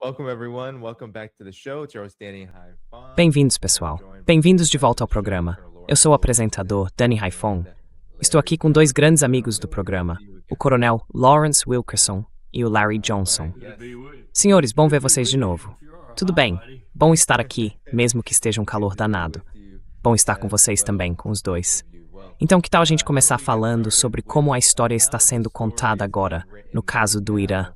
Welcome everyone. Welcome back to the show. It's your host Danny Haifong. Bem-vindos, pessoal. Bem-vindos de volta ao programa. Eu sou o apresentador Danny Haifong. Estou aqui com dois grandes amigos do programa, o coronel Lawrence Wilkerson e o Larry Johnson. Senhores, bom ver vocês de novo. Tudo bem? Bom estar aqui, mesmo que esteja um calor danado. Bom estar com vocês também, com os dois. Então, que tal a gente começar falando sobre como a história está sendo contada agora, no caso do Irã?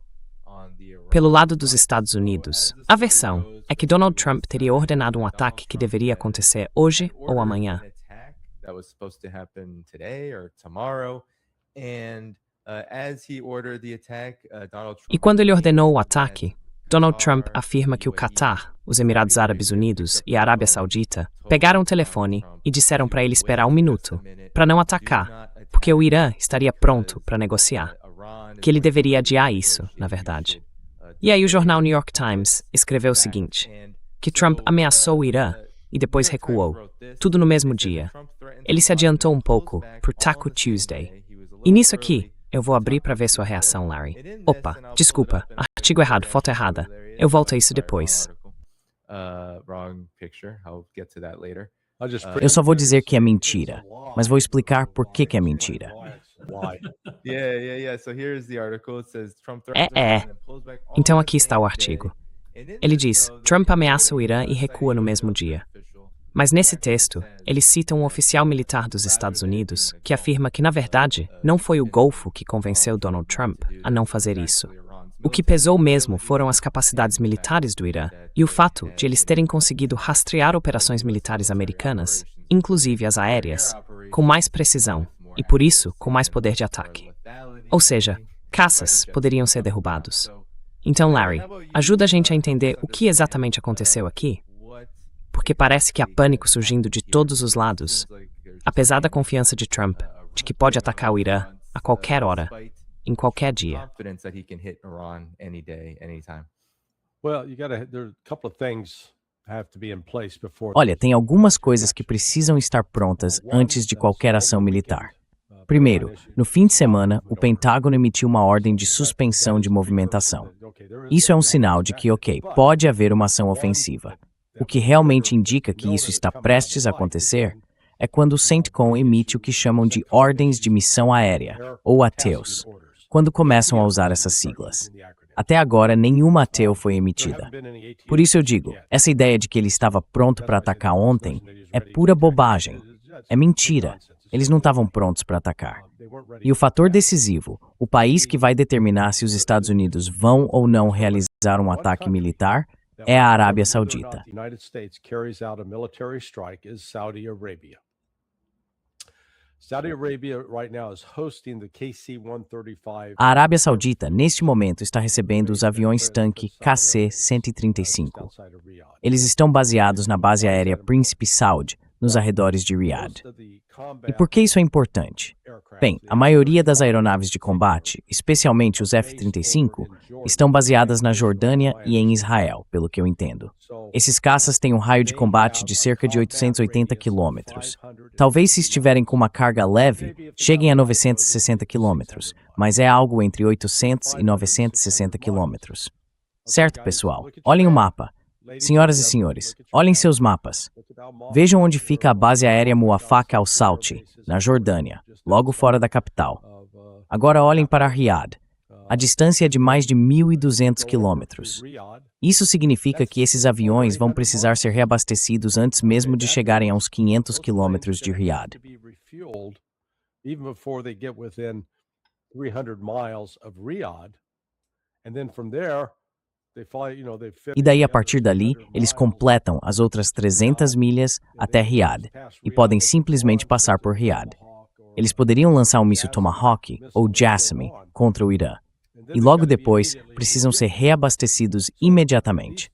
Pelo lado dos Estados Unidos, a versão é que Donald Trump teria ordenado um ataque que deveria acontecer hoje ou amanhã. E quando ele ordenou o ataque, Donald Trump afirma que o Catar, os Emirados Árabes Unidos e a Arábia Saudita pegaram o telefone e disseram para ele esperar 1 minuto, para não atacar, porque o Irã estaria pronto para negociar. Que ele deveria adiar isso, na verdade. E aí o jornal New York Times escreveu o seguinte, que Trump ameaçou o Irã e depois recuou, tudo no mesmo dia. Ele se adiantou um pouco por Taco Tuesday. E nisso aqui, eu vou abrir para ver sua reação, Larry. Opa, desculpa, artigo errado, foto errada. Eu volto a isso depois. Eu só vou dizer que é mentira, mas vou explicar por que é mentira. Então aqui está o artigo. Ele diz, Trump ameaça o Irã e recua no mesmo dia. Mas nesse texto, ele cita um oficial militar dos Estados Unidos que afirma que, na verdade, não foi o Golfo que convenceu Donald Trump a não fazer isso. O que pesou mesmo foram as capacidades militares do Irã e o fato de eles terem conseguido rastrear operações militares americanas, inclusive as aéreas, com mais precisão e, por isso, com mais poder de ataque. Ou seja, caças poderiam ser derrubados. Então, Larry, ajuda a gente a entender o que exatamente aconteceu aqui? Porque parece que há pânico surgindo de todos os lados, apesar da confiança de Trump de que pode atacar o Irã a qualquer hora, em qualquer dia. Olha, tem algumas coisas que precisam estar prontas antes de qualquer ação militar. Primeiro, no fim de semana, o Pentágono emitiu uma ordem de suspensão de movimentação. Isso é um sinal de que, pode haver uma ação ofensiva. O que realmente indica que isso está prestes a acontecer é quando o CENTCOM emite o que chamam de Ordens de Missão Aérea, ou ATEUs, quando começam a usar essas siglas. Até agora, nenhuma ATEU foi emitida. Por isso eu digo, essa ideia de que ele estava pronto para atacar ontem é pura bobagem. É mentira. Eles não estavam prontos para atacar. E o fator decisivo, o país que vai determinar se os Estados Unidos vão ou não realizar um ataque militar, é a Arábia Saudita. A Arábia Saudita, neste momento, está recebendo os aviões-tanque KC-135. Eles estão baseados na base aérea Príncipe Saud, nos arredores de Riad. E por que isso é importante? Bem, a maioria das aeronaves de combate, especialmente os F-35, estão baseadas na Jordânia e em Israel, pelo que eu entendo. Esses caças têm um raio de combate de cerca de 880 quilômetros. Talvez se estiverem com uma carga leve, cheguem a 960 quilômetros, mas é algo entre 800 e 960 quilômetros. Certo, pessoal? Olhem o mapa. Senhoras e senhores, olhem seus mapas. Vejam onde fica a base aérea Muwafaq al-Salti, na Jordânia, logo fora da capital. Agora olhem para Riad. A distância é de mais de 1.200 quilômetros. Isso significa que esses aviões vão precisar ser reabastecidos antes mesmo de chegarem a uns 500 quilômetros de Riad. E daí, a partir dali, eles completam as outras 300 milhas até Riad e podem simplesmente passar por Riad. Eles poderiam lançar um míssil Tomahawk ou Jassim contra o Irã. E logo depois, precisam ser reabastecidos imediatamente.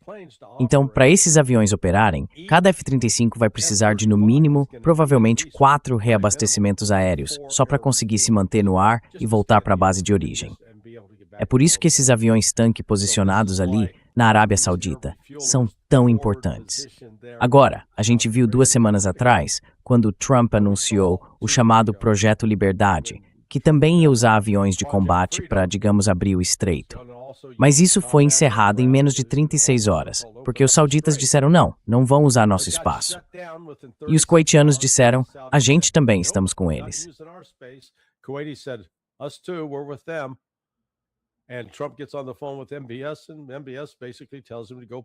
Então, para esses aviões operarem, cada F-35 vai precisar de, no mínimo, provavelmente 4 reabastecimentos aéreos, só para conseguir se manter no ar e voltar para a base de origem. É por isso que esses aviões-tanque posicionados ali, na Arábia Saudita, são tão importantes. Agora, a gente viu 2 semanas atrás, quando Trump anunciou o chamado Projeto Liberdade, que também ia usar aviões de combate para, digamos, abrir o estreito. Mas isso foi encerrado em menos de 36 horas, porque os sauditas disseram não vão usar nosso espaço. E os kuwaitianos disseram, a gente também estamos com eles.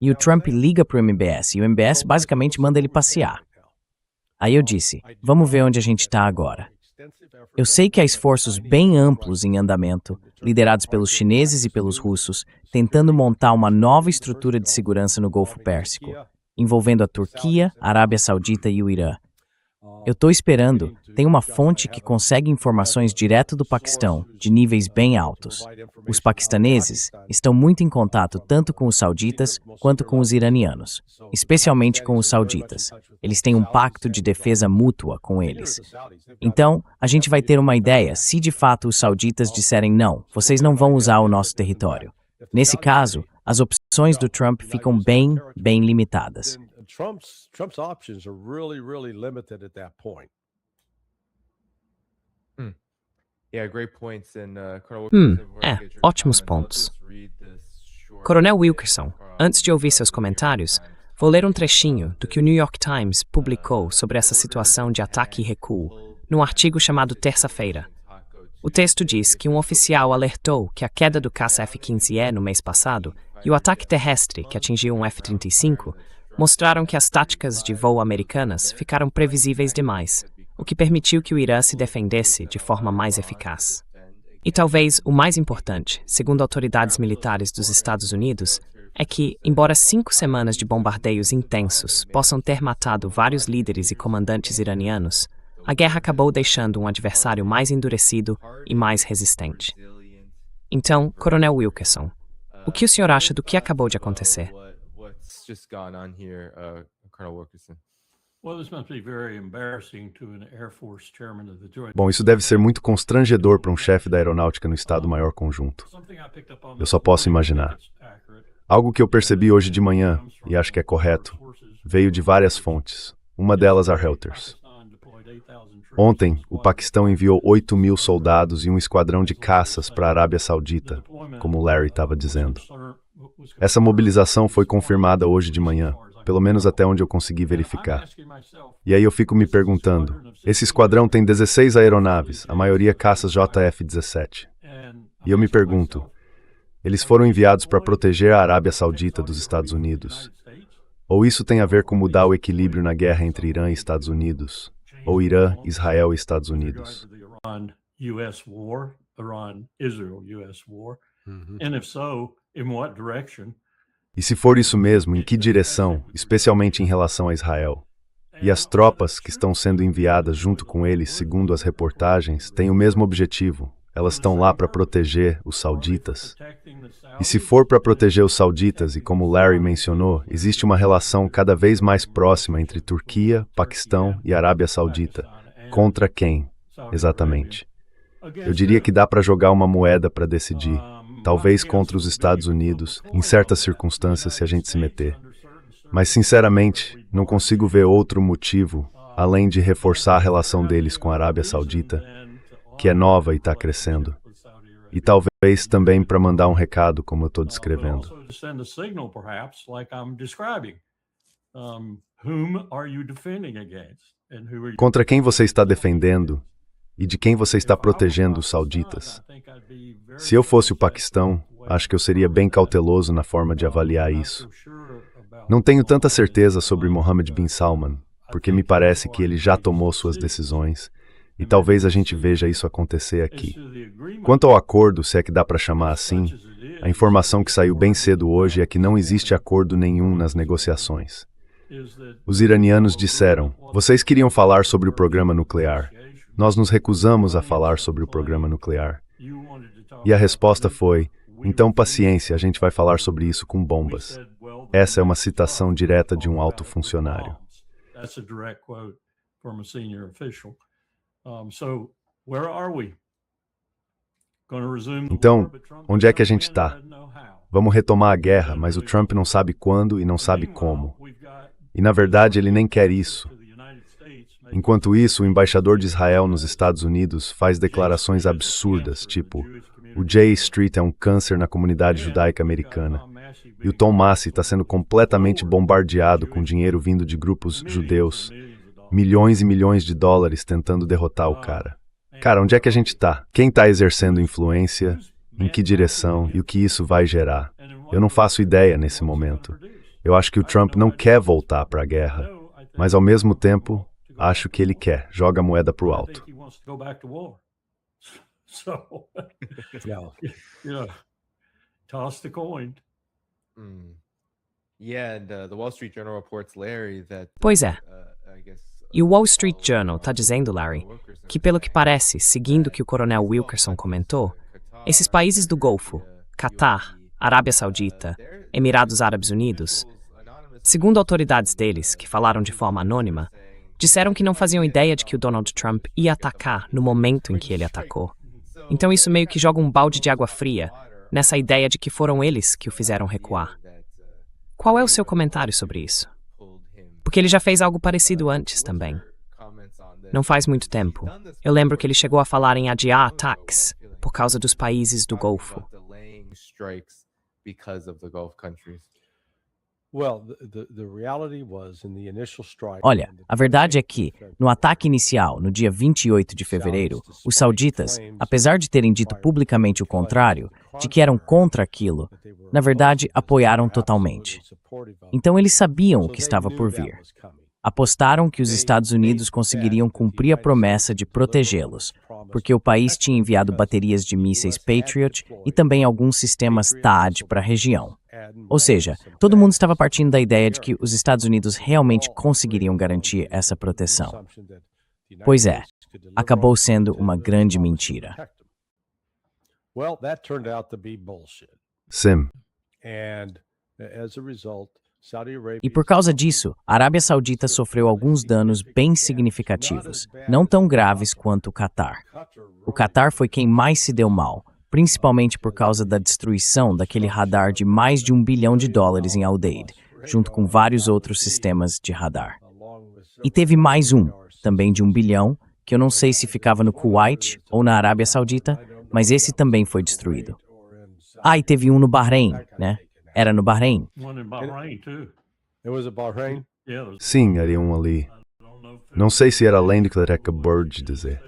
E o Trump liga para o MBS, e o MBS basicamente manda ele passear. Aí eu disse, vamos ver onde a gente está agora. Eu sei que há esforços bem amplos em andamento, liderados pelos chineses e pelos russos, tentando montar uma nova estrutura de segurança no Golfo Pérsico, envolvendo a Turquia, a Arábia Saudita e o Irã. Eu estou esperando, tem uma fonte que consegue informações direto do Paquistão, de níveis bem altos. Os paquistaneses estão muito em contato tanto com os sauditas quanto com os iranianos, especialmente com os sauditas. Eles têm um pacto de defesa mútua com eles. Então, a gente vai ter uma ideia se de fato os sauditas disserem não, vocês não vão usar o nosso território. Nesse caso, as opções do Trump ficam bem limitadas. Trump's options are really limited at that point. Ótimos pontos. Coronel Wilkerson, antes de ouvir seus comentários, vou ler um trechinho do que o New York Times publicou sobre essa situação de ataque e recuo, num artigo chamado Terça-feira. O texto diz que um oficial alertou que a queda do caça F-15E no mês passado e o ataque terrestre que atingiu um F-35 mostraram que as táticas de voo americanas ficaram previsíveis demais, o que permitiu que o Irã se defendesse de forma mais eficaz. E talvez o mais importante, segundo autoridades militares dos Estados Unidos, é que, embora 5 semanas de bombardeios intensos possam ter matado vários líderes e comandantes iranianos, a guerra acabou deixando um adversário mais endurecido e mais resistente. Então, Coronel Wilkerson, o que o senhor acha do que acabou de acontecer? Bom, isso deve ser muito constrangedor para um chefe da aeronáutica no Estado-Maior Conjunto. Eu só posso imaginar. Algo que eu percebi hoje de manhã, e acho que é correto, veio de várias fontes. Uma delas a Reuters. Ontem, o Paquistão enviou 8.000 soldados e um esquadrão de caças para a Arábia Saudita, como o Larry estava dizendo. Essa mobilização foi confirmada hoje de manhã, pelo menos até onde eu consegui verificar. E aí eu fico me perguntando, esse esquadrão tem 16 aeronaves, a maioria caças JF-17. E eu me pergunto, eles foram enviados para proteger a Arábia Saudita dos Estados Unidos? Ou isso tem a ver com mudar o equilíbrio na guerra entre Irã e Estados Unidos? Ou Irã, Israel e Estados Unidos? E se for isso mesmo, em que direção, especialmente em relação a Israel? E as tropas que estão sendo enviadas junto com eles, segundo as reportagens, têm o mesmo objetivo. Elas estão lá para proteger os sauditas. E se for para proteger os sauditas, e como Larry mencionou, existe uma relação cada vez mais próxima entre Turquia, Paquistão e Arábia Saudita. Contra quem, exatamente? Eu diria que dá para jogar uma moeda para decidir. Talvez contra os Estados Unidos, em certas circunstâncias, se a gente se meter. Mas, sinceramente, não consigo ver outro motivo, além de reforçar a relação deles com a Arábia Saudita, que é nova e está crescendo. E talvez também para mandar um recado, como eu estou descrevendo. Contra quem você está defendendo e de quem você está protegendo os sauditas? Se eu fosse o Paquistão, acho que eu seria bem cauteloso na forma de avaliar isso. Não tenho tanta certeza sobre Mohammed bin Salman, porque me parece que ele já tomou suas decisões, e talvez a gente veja isso acontecer aqui. Quanto ao acordo, se é que dá para chamar assim, a informação que saiu bem cedo hoje é que não existe acordo nenhum nas negociações. Os iranianos disseram, vocês queriam falar sobre o programa nuclear. Nós nos recusamos a falar sobre o programa nuclear. E a resposta foi, então paciência, a gente vai falar sobre isso com bombas. Essa é uma citação direta de um alto funcionário. Então, onde é que a gente está? Vamos retomar a guerra, mas o Trump não sabe quando e não sabe como. E, na verdade, ele nem quer isso. Enquanto isso, o embaixador de Israel nos Estados Unidos faz declarações absurdas, tipo, O J Street é um câncer na comunidade judaica americana. E o Tom Massey está sendo completamente bombardeado com dinheiro vindo de grupos judeus. Milhões e milhões de dólares tentando derrotar o cara. Cara, onde é que a gente tá? Quem tá exercendo influência? Em que direção? E o que isso vai gerar? Eu não faço ideia nesse momento. Eu acho que o Trump não quer voltar para a guerra, mas ao mesmo tempo, acho que ele quer. Joga a moeda pro alto. Toss the coin. Yeah, and the Wall Street Journal reports, Larry, that Pois é. E o Wall Street Journal está dizendo, Larry, que pelo que parece, seguindo o que o coronel Wilkerson comentou, esses países do Golfo, Catar, Arábia Saudita, Emirados Árabes Unidos, segundo autoridades deles, que falaram de forma anônima, disseram que não faziam ideia de que o Donald Trump ia atacar no momento em que ele atacou. Então isso meio que joga um balde de água fria nessa ideia de que foram eles que o fizeram recuar. Qual é o seu comentário sobre isso? Porque ele já fez algo parecido antes também. Não faz muito tempo. Eu lembro que ele chegou a falar em adiar ataques por causa dos países do Golfo. Olha, a verdade é que, no ataque inicial, no dia 28 de fevereiro, os sauditas, apesar de terem dito publicamente o contrário, de que eram contra aquilo, na verdade, apoiaram totalmente. Então eles sabiam o que estava por vir. Apostaram que os Estados Unidos conseguiriam cumprir a promessa de protegê-los, porque o país tinha enviado baterias de mísseis Patriot e também alguns sistemas THAAD para a região. Ou seja, todo mundo estava partindo da ideia de que os Estados Unidos realmente conseguiriam garantir essa proteção. Pois é, acabou sendo uma grande mentira. Sim. E por causa disso, a Arábia Saudita sofreu alguns danos bem significativos, não tão graves quanto o Catar. O Catar foi quem mais se deu mal, principalmente por causa da destruição daquele radar de mais de $1 bilhão em Al Udeid, junto com vários outros sistemas de radar. E teve mais um, também de $1 bilhão, que eu não sei se ficava no Kuwait ou na Arábia Saudita, mas esse também foi destruído. Ah, e teve um no Bahrein, né? Era no Bahrein. Sim, era um ali. Não sei se era além do que ele acabou de dizer.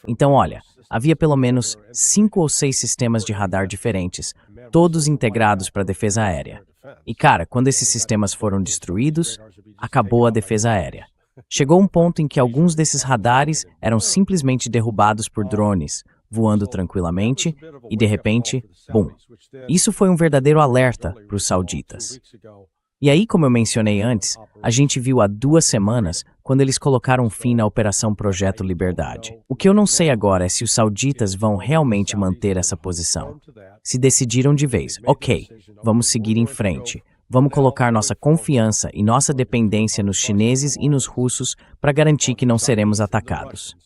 Então, olha, havia pelo menos 5 ou 6 sistemas de radar diferentes, todos integrados para a defesa aérea. E, cara, quando esses sistemas foram destruídos, acabou a defesa aérea. Chegou um ponto em que alguns desses radares eram simplesmente derrubados por drones, voando tranquilamente, e de repente, bum. Isso foi um verdadeiro alerta para os sauditas. E aí, como eu mencionei antes, a gente viu há 2 semanas quando eles colocaram fim na Operação Projeto Liberdade. O que eu não sei agora é se os sauditas vão realmente manter essa posição. Se decidiram de vez, ok, vamos seguir em frente. Vamos colocar nossa confiança e nossa dependência nos chineses e nos russos para garantir que não seremos atacados.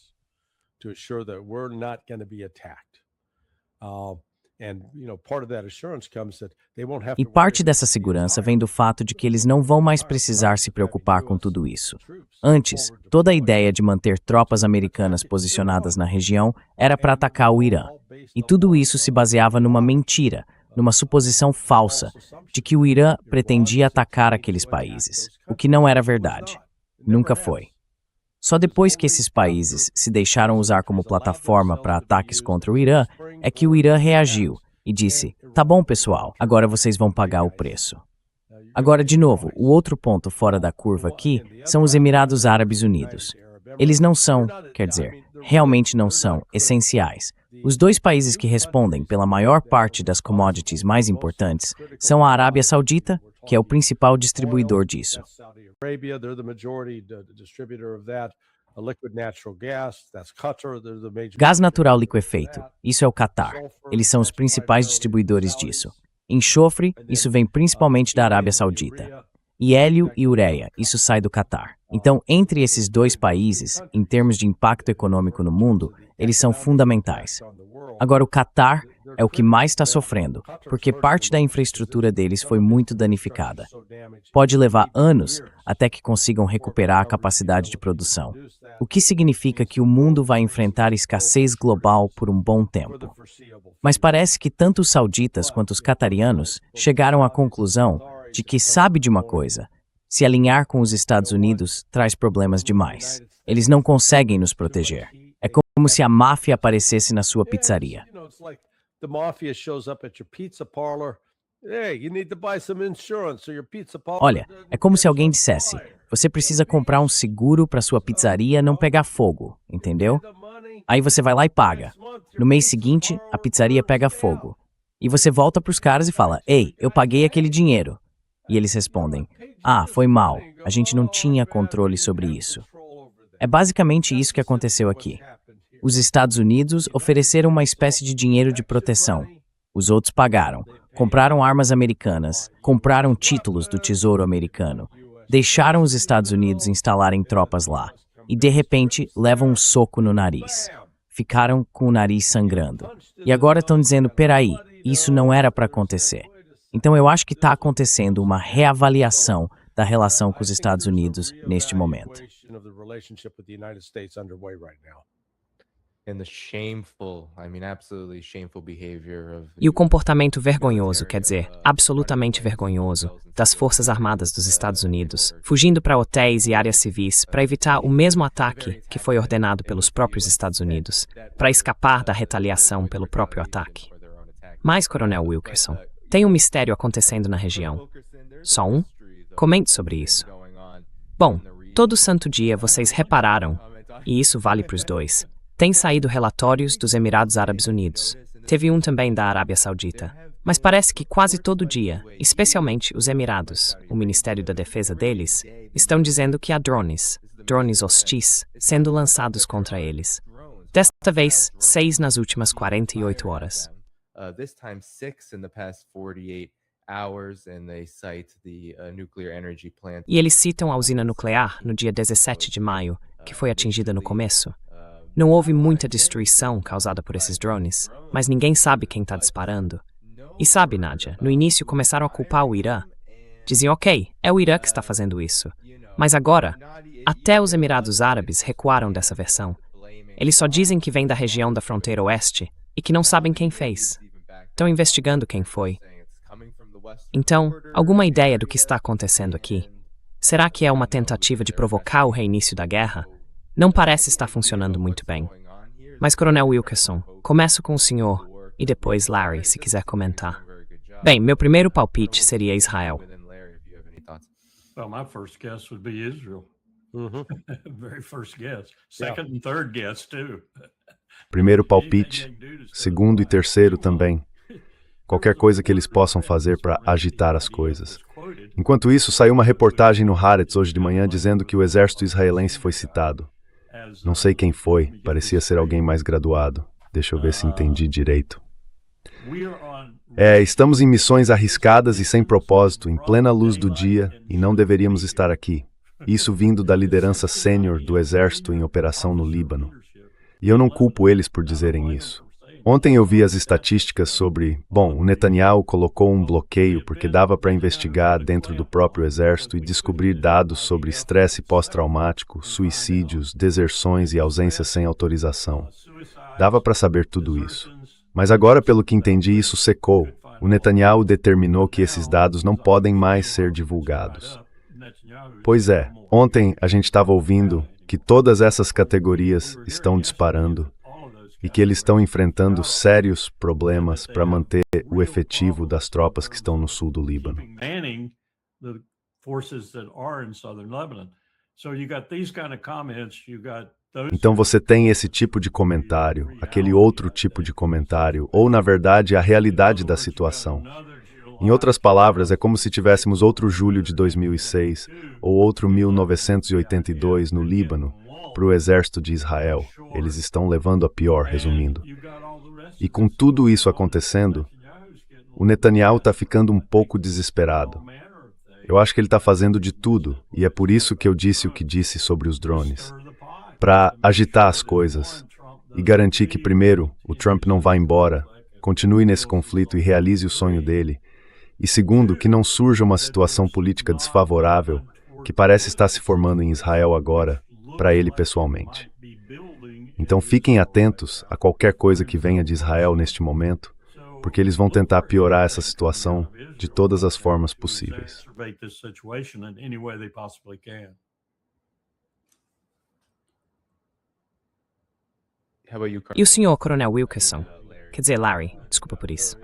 E parte dessa segurança vem do fato de que eles não vão mais precisar se preocupar com tudo isso. Antes, toda a ideia de manter tropas americanas posicionadas na região era para atacar o Irã. E tudo isso se baseava numa mentira, numa suposição falsa, de que o Irã pretendia atacar aqueles países, o que não era verdade. Nunca foi. Só depois que esses países se deixaram usar como plataforma para ataques contra o Irã, é que o Irã reagiu e disse, tá bom pessoal, agora vocês vão pagar o preço. Agora, de novo, o outro ponto fora da curva aqui são os Emirados Árabes Unidos. Eles não são, quer dizer, realmente não são, essenciais. Os 2 países que respondem pela maior parte das commodities mais importantes são a Arábia Saudita, que é o principal distribuidor disso. Gás natural liquefeito, isso é o Catar. Eles são os principais distribuidores disso. Enxofre, isso vem principalmente da Arábia Saudita. E hélio e ureia, isso sai do Catar. Então, entre esses 2 países, em termos de impacto econômico no mundo, eles são fundamentais. Agora, o Catar é o que mais está sofrendo, porque parte da infraestrutura deles foi muito danificada. Pode levar anos até que consigam recuperar a capacidade de produção. o que significa que o mundo vai enfrentar escassez global por um bom tempo. Mas parece que tanto os sauditas quanto os qatarianos chegaram à conclusão de que sabe de uma coisa: se alinhar com os Estados Unidos traz problemas demais. Eles não conseguem nos proteger. É como se a máfia aparecesse na sua pizzaria. Olha, é como se alguém dissesse: você precisa comprar um seguro para sua pizzaria não pegar fogo, entendeu? Aí você vai lá e paga. No mês seguinte, a pizzaria pega fogo. E você volta para os caras e fala: ei, eu paguei aquele dinheiro. E eles respondem: ah, foi mal, a gente não tinha controle sobre isso. É basicamente isso que aconteceu aqui. Os Estados Unidos ofereceram uma espécie de dinheiro de proteção. Os outros pagaram, compraram armas americanas, compraram títulos do Tesouro Americano, deixaram os Estados Unidos instalarem tropas lá e, de repente, levam um soco no nariz. Ficaram com o nariz sangrando. E agora estão dizendo: peraí, isso não era para acontecer. Então eu acho que está acontecendo uma reavaliação da relação com os Estados Unidos neste momento. E o comportamento vergonhoso, quer dizer, absolutamente vergonhoso, das Forças Armadas dos Estados Unidos, fugindo para hotéis e áreas civis para evitar o mesmo ataque que foi ordenado pelos próprios Estados Unidos, para escapar da retaliação pelo próprio ataque. Mas, Coronel Wilkerson, tem um mistério acontecendo na região. Só um? Comente sobre isso. Bom, todo santo dia vocês repararam, e isso vale para os dois, tem saído relatórios dos Emirados Árabes Unidos. Teve um também da Arábia Saudita. Mas parece que quase todo dia, especialmente os Emirados, o Ministério da Defesa deles, estão dizendo que há drones hostis, sendo lançados contra eles. Desta vez, 6 nas últimas 48 horas. E eles citam a usina nuclear no dia 17 de maio, que foi atingida no começo. Não houve muita destruição causada por esses drones, mas ninguém sabe quem está disparando. E sabe, Nádia, no início começaram a culpar o Irã. Diziam: ok, é o Irã que está fazendo isso. Mas agora, até os Emirados Árabes recuaram dessa versão. Eles só dizem que vem da região da fronteira oeste e que não sabem quem fez. Estão investigando quem foi. Então, alguma ideia do que está acontecendo aqui? Será que é uma tentativa de provocar o reinício da guerra? Não parece estar funcionando muito bem. Mas, Coronel Wilkerson, começo com o senhor e depois Larry, se quiser comentar. Bem, meu primeiro palpite seria Israel. Well, my first guess would be Israel. Very first guess. Second and third guess, too. Primeiro palpite, segundo e terceiro também. Qualquer coisa que eles possam fazer para agitar as coisas. Enquanto isso, saiu uma reportagem no Haaretz hoje de manhã dizendo que o exército israelense foi citado. Não sei quem foi, parecia ser alguém mais graduado. Deixa eu ver se entendi direito. Estamos em missões arriscadas e sem propósito, em plena luz do dia, e não deveríamos estar aqui. Isso vindo da liderança sênior do exército em operação no Líbano. E eu não culpo eles por dizerem isso. Ontem eu vi as estatísticas sobre, o Netanyahu colocou um bloqueio porque dava para investigar dentro do próprio exército e descobrir dados sobre estresse pós-traumático, suicídios, deserções e ausências sem autorização. Dava para saber tudo isso. Mas agora, pelo que entendi, isso secou. O Netanyahu determinou que esses dados não podem mais ser divulgados. Pois é, ontem a gente estava ouvindo que todas essas categorias estão disparando e que eles estão enfrentando sérios problemas para manter o efetivo das tropas que estão no sul do Líbano. Então você tem esse tipo de comentário, aquele outro tipo de comentário, ou na verdade a realidade da situação. Em outras palavras, é como se tivéssemos outro julho de 2006 ou outro 1982 no Líbano para o exército de Israel. Eles estão levando a pior, resumindo. E com tudo isso acontecendo, o Netanyahu está ficando um pouco desesperado. Eu acho que ele está fazendo de tudo, e é por isso que eu disse o que disse sobre os drones. Para agitar as coisas e garantir que, primeiro, o Trump não vá embora, continue nesse conflito e realize o sonho dele, e segundo, que não surja uma situação política desfavorável que parece estar se formando em Israel agora, para ele pessoalmente. Então fiquem atentos a qualquer coisa que venha de Israel neste momento, porque eles vão tentar piorar essa situação de todas as formas possíveis. E o senhor, Coronel Wilkerson? Quer dizer, Larry, desculpa por isso.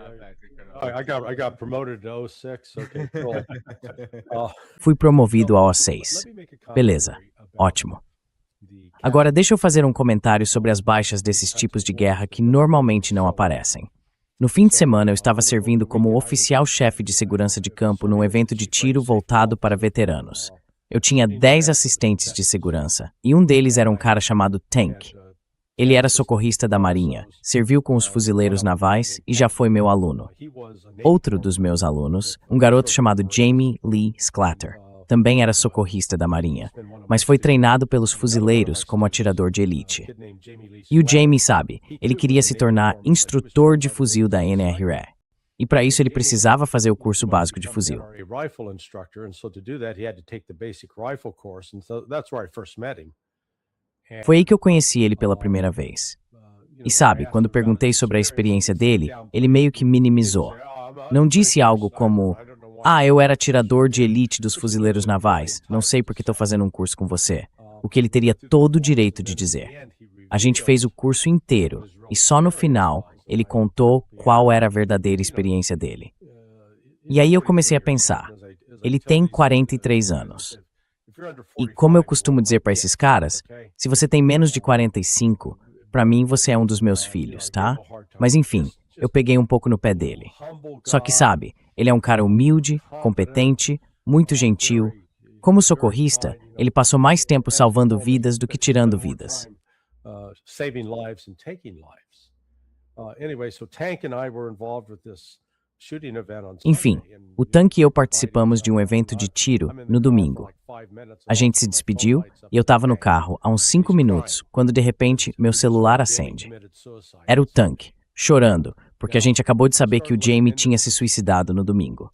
I got promoted to 06. Okay, cool. Fui promovido ao O6. Beleza, ótimo. Agora deixa eu fazer um comentário sobre as baixas desses tipos de guerra que normalmente não aparecem. No fim de semana eu estava servindo como oficial-chefe de segurança de campo num evento de tiro voltado para veteranos. Eu tinha 10 assistentes de segurança, e um deles era um cara chamado Tank. Ele era socorrista da Marinha, serviu com os fuzileiros navais e já foi meu aluno. Outro dos meus alunos, um garoto chamado Jamie Lee Sclatter, também era socorrista da Marinha, mas foi treinado pelos fuzileiros como atirador de elite. E o Jamie sabe, ele queria se tornar instrutor de fuzil da NRE. E para isso ele precisava fazer o curso básico de fuzil. Foi aí que eu conheci ele pela primeira vez. E sabe, quando perguntei sobre a experiência dele, ele meio que minimizou. Não disse algo como, eu era atirador de elite dos fuzileiros navais, não sei por que estou fazendo um curso com você. O que ele teria todo o direito de dizer. A gente fez o curso inteiro, e só no final, ele contou qual era a verdadeira experiência dele. E aí eu comecei a pensar, ele tem 43 anos. E como eu costumo dizer para esses caras, se você tem menos de 45, para mim você é um dos meus filhos, tá? Mas enfim, eu peguei um pouco no pé dele. Só que sabe, ele é um cara humilde, competente, muito gentil. Como socorrista, ele passou mais tempo salvando vidas do que tirando vidas. Enfim, o Tank e eu participamos de um evento de tiro no domingo. A gente se despediu e eu estava no carro há uns 5 minutos, quando de repente meu celular acende. Era o Tank, chorando, porque a gente acabou de saber que o Jamie tinha se suicidado no domingo.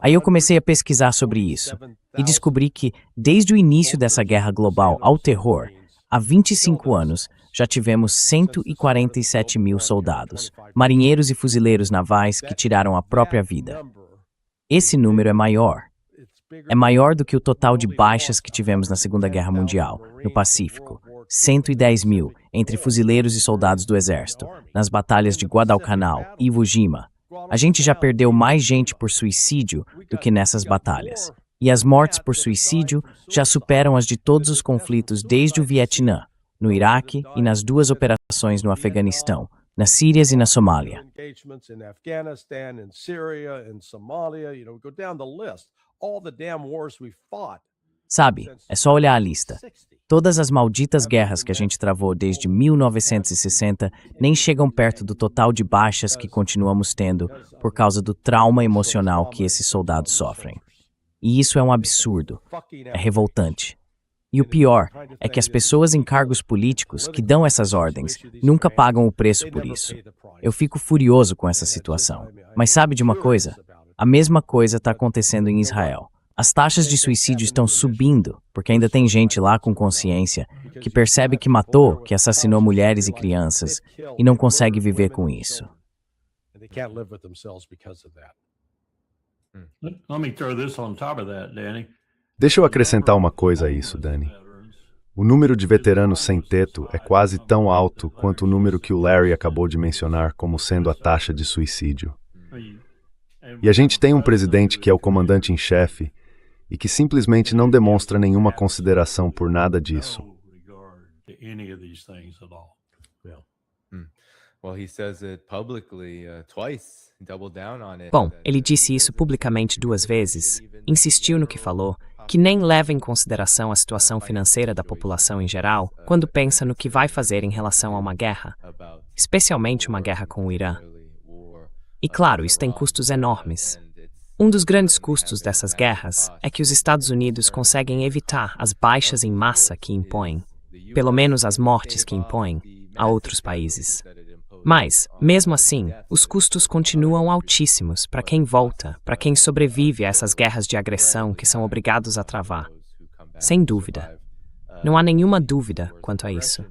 Aí eu comecei a pesquisar sobre isso e descobri que, desde o início dessa guerra global ao terror, há 25 anos, já tivemos 147 mil soldados, marinheiros e fuzileiros navais que tiraram a própria vida. Esse número é maior. É maior do que o total de baixas que tivemos na Segunda Guerra Mundial, no Pacífico. 110 mil entre fuzileiros e soldados do Exército, nas batalhas de Guadalcanal e Iwo Jima. A gente já perdeu mais gente por suicídio do que nessas batalhas. E as mortes por suicídio já superam as de todos os conflitos desde o Vietnã, no Iraque e nas 2 operações no Afeganistão, na Síria e na Somália. Sabe, é só olhar a lista. Todas as malditas guerras que a gente travou desde 1960 nem chegam perto do total de baixas que continuamos tendo por causa do trauma emocional que esses soldados sofrem. E isso é um absurdo. É revoltante. E o pior é que as pessoas em cargos políticos que dão essas ordens nunca pagam o preço por isso. Eu fico furioso com essa situação. Mas sabe de uma coisa? A mesma coisa está acontecendo em Israel. As taxas de suicídio estão subindo, porque ainda tem gente lá com consciência que percebe que matou, que assassinou mulheres e crianças, e não consegue viver com isso. Let me throw this on top of that, Danny. Deixa eu acrescentar uma coisa a isso, Dani. O número de veteranos sem teto é quase tão alto quanto o número que o Larry acabou de mencionar como sendo a taxa de suicídio. E a gente tem um presidente que é o comandante em chefe e que simplesmente não demonstra nenhuma consideração por nada disso. Bom, ele disse isso publicamente 2 vezes, insistiu no que falou, que nem leva em consideração a situação financeira da população em geral quando pensa no que vai fazer em relação a uma guerra, especialmente uma guerra com o Irã. E claro, isso tem custos enormes. Um dos grandes custos dessas guerras é que os Estados Unidos conseguem evitar as baixas em massa que impõem, pelo menos as mortes que impõem, a outros países. Mas, mesmo assim, os custos continuam altíssimos para quem volta, para quem sobrevive a essas guerras de agressão que são obrigados a travar. Sem dúvida. Não há nenhuma dúvida quanto a isso.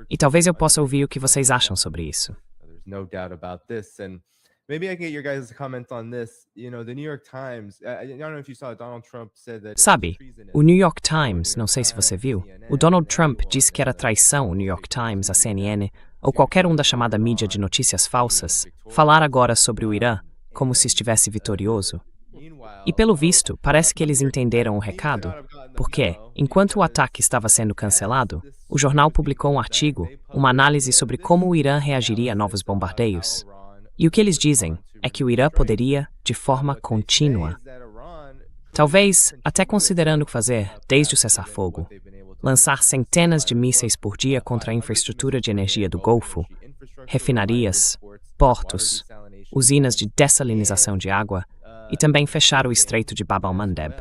E talvez eu possa ouvir o que vocês acham sobre isso. There's no doubt about this. And maybe I can get your guys' comments on this. The New York Times, I don't know if you saw, Donald Trump said that Sabe, o New York Times, não sei se você viu, o Donald Trump disse que era traição o New York Times, a CNN, ou qualquer um da chamada mídia de notícias falsas, falar agora sobre o Irã como se estivesse vitorioso. E pelo visto, parece que eles entenderam o recado, porque, enquanto o ataque estava sendo cancelado, o jornal publicou um artigo, uma análise sobre como o Irã reagiria a novos bombardeios. E o que eles dizem é que o Irã poderia, de forma contínua, talvez até considerando fazer, desde o cessar-fogo, lançar centenas de mísseis por dia contra a infraestrutura de energia do Golfo, refinarias, portos, usinas de dessalinização de água e também fechar o Estreito de Bab el-Mandeb.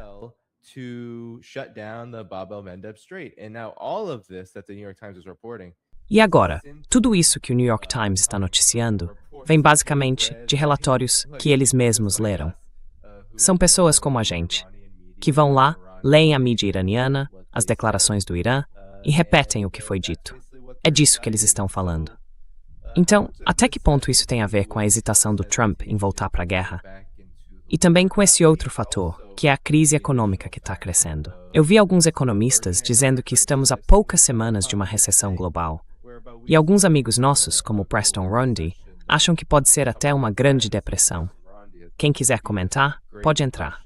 E agora, tudo isso que o New York Times está noticiando vem basicamente de relatórios que eles mesmos leram. São pessoas como a gente, que vão lá, leem a mídia iraniana, as declarações do Irã e repetem o que foi dito. É disso que eles estão falando. Então, até que ponto isso tem a ver com a hesitação do Trump em voltar para a guerra? E também com esse outro fator, que é a crise econômica que está crescendo. Eu vi alguns economistas dizendo que estamos a poucas semanas de uma recessão global. E alguns amigos nossos, como Preston Rondi, acham que pode ser até uma grande depressão. Quem quiser comentar, pode entrar.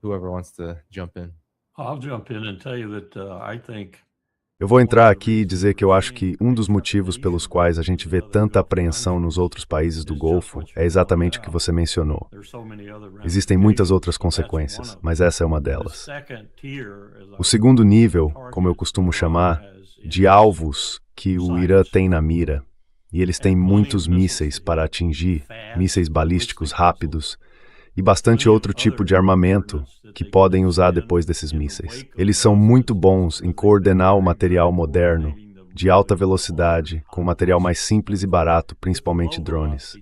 Whoever wants to jump in. I'll jump in and tell you that I think Eu vou entrar aqui e dizer que eu acho que um dos motivos pelos quais a gente vê tanta apreensão nos outros países do Golfo é exatamente o que você mencionou. Existem muitas outras consequências, mas essa é uma delas. O segundo nível, como eu costumo chamar, de alvos que o Irã tem na mira, e eles têm muitos mísseis para atingir, mísseis balísticos rápidos, e bastante outro tipo de armamento que podem usar depois desses mísseis. Eles são muito bons em coordenar o material moderno, de alta velocidade, com material mais simples e barato, principalmente drones.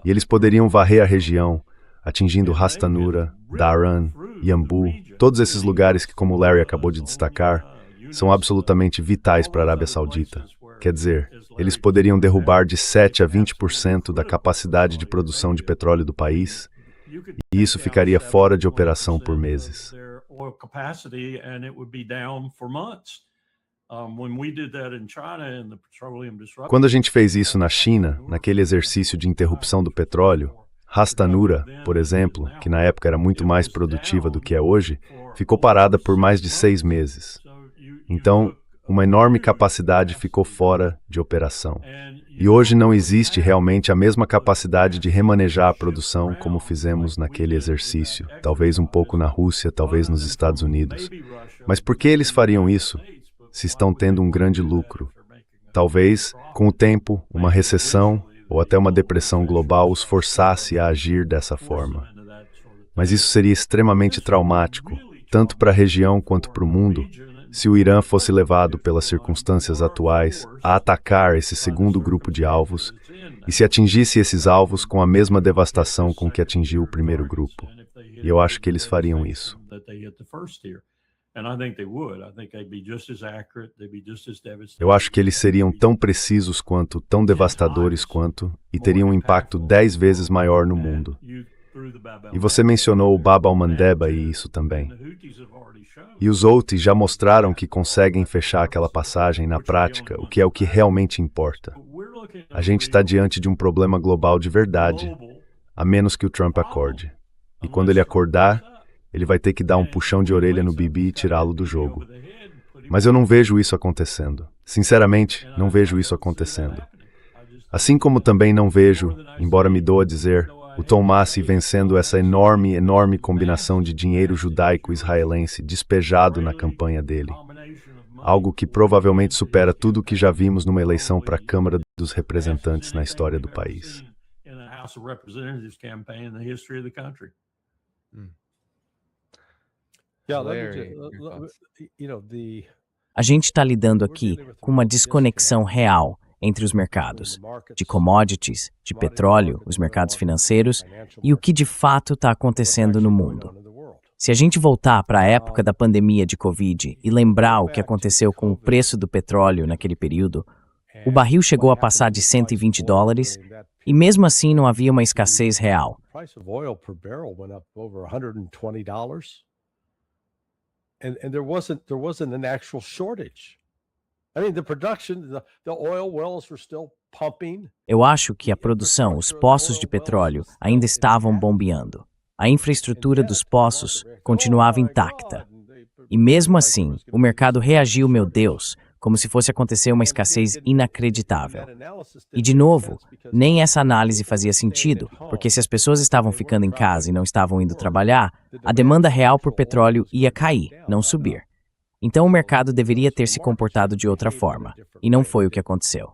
E eles poderiam varrer a região, atingindo Rastanura, Dhahran, Yanbu, todos esses lugares que, como o Larry acabou de destacar, são absolutamente vitais para a Arábia Saudita. Quer dizer, eles poderiam derrubar de 7 a 20% da capacidade de produção de petróleo do país, e isso ficaria fora de operação por meses. Quando a gente fez isso na China, naquele exercício de interrupção do petróleo, Rastanura, por exemplo, que na época era muito mais produtiva do que é hoje, ficou parada por mais de 6 meses. Então, uma enorme capacidade ficou fora de operação. E hoje não existe realmente a mesma capacidade de remanejar a produção como fizemos naquele exercício, talvez um pouco na Rússia, talvez nos Estados Unidos. Mas por que eles fariam isso se estão tendo um grande lucro? Talvez, com o tempo, uma recessão ou até uma depressão global os forçasse a agir dessa forma. Mas isso seria extremamente traumático, tanto para a região quanto para o mundo, se o Irã fosse levado pelas circunstâncias atuais a atacar esse segundo grupo de alvos e se atingisse esses alvos com a mesma devastação com que atingiu o primeiro grupo. E eu acho que eles fariam isso. Eu acho que eles seriam tão precisos quanto, tão devastadores quanto, e teriam um impacto 10 vezes maior no mundo. E você mencionou o Bab el-Mandeb e isso também. E os Houthis já mostraram que conseguem fechar aquela passagem na prática, o que é o que realmente importa. A gente está diante de um problema global de verdade, a menos que o Trump acorde. E quando ele acordar, ele vai ter que dar um puxão de orelha no Bibi e tirá-lo do jogo. Mas eu não vejo isso acontecendo. Sinceramente, não vejo isso acontecendo. Assim como também não vejo, embora me doa dizer, o Tom Massie vencendo essa enorme combinação de dinheiro judaico-israelense despejado na campanha dele. Algo que provavelmente supera tudo o que já vimos numa eleição para a Câmara dos Representantes na história do país. A gente está lidando aqui com uma desconexão real entre os mercados, de commodities, de petróleo, os mercados financeiros e o que de fato está acontecendo no mundo. Se a gente voltar para a época da pandemia de Covid e lembrar o que aconteceu com o preço do petróleo naquele período, o barril chegou a passar de $120 e mesmo assim não havia uma escassez real. Price of oil per barrel went up over $120, and there wasn't an actual shortage. I mean, the production, the oil wells were still pumping. Eu acho que a produção, os poços de petróleo, ainda estavam bombeando. A infraestrutura dos poços continuava intacta. E mesmo assim, o mercado reagiu, meu Deus, como se fosse acontecer uma escassez inacreditável. E de novo, nem essa análise fazia sentido, porque se as pessoas estavam ficando em casa e não estavam indo trabalhar, a demanda real por petróleo ia cair, não subir. Então o mercado deveria ter se comportado de outra forma, e não foi o que aconteceu.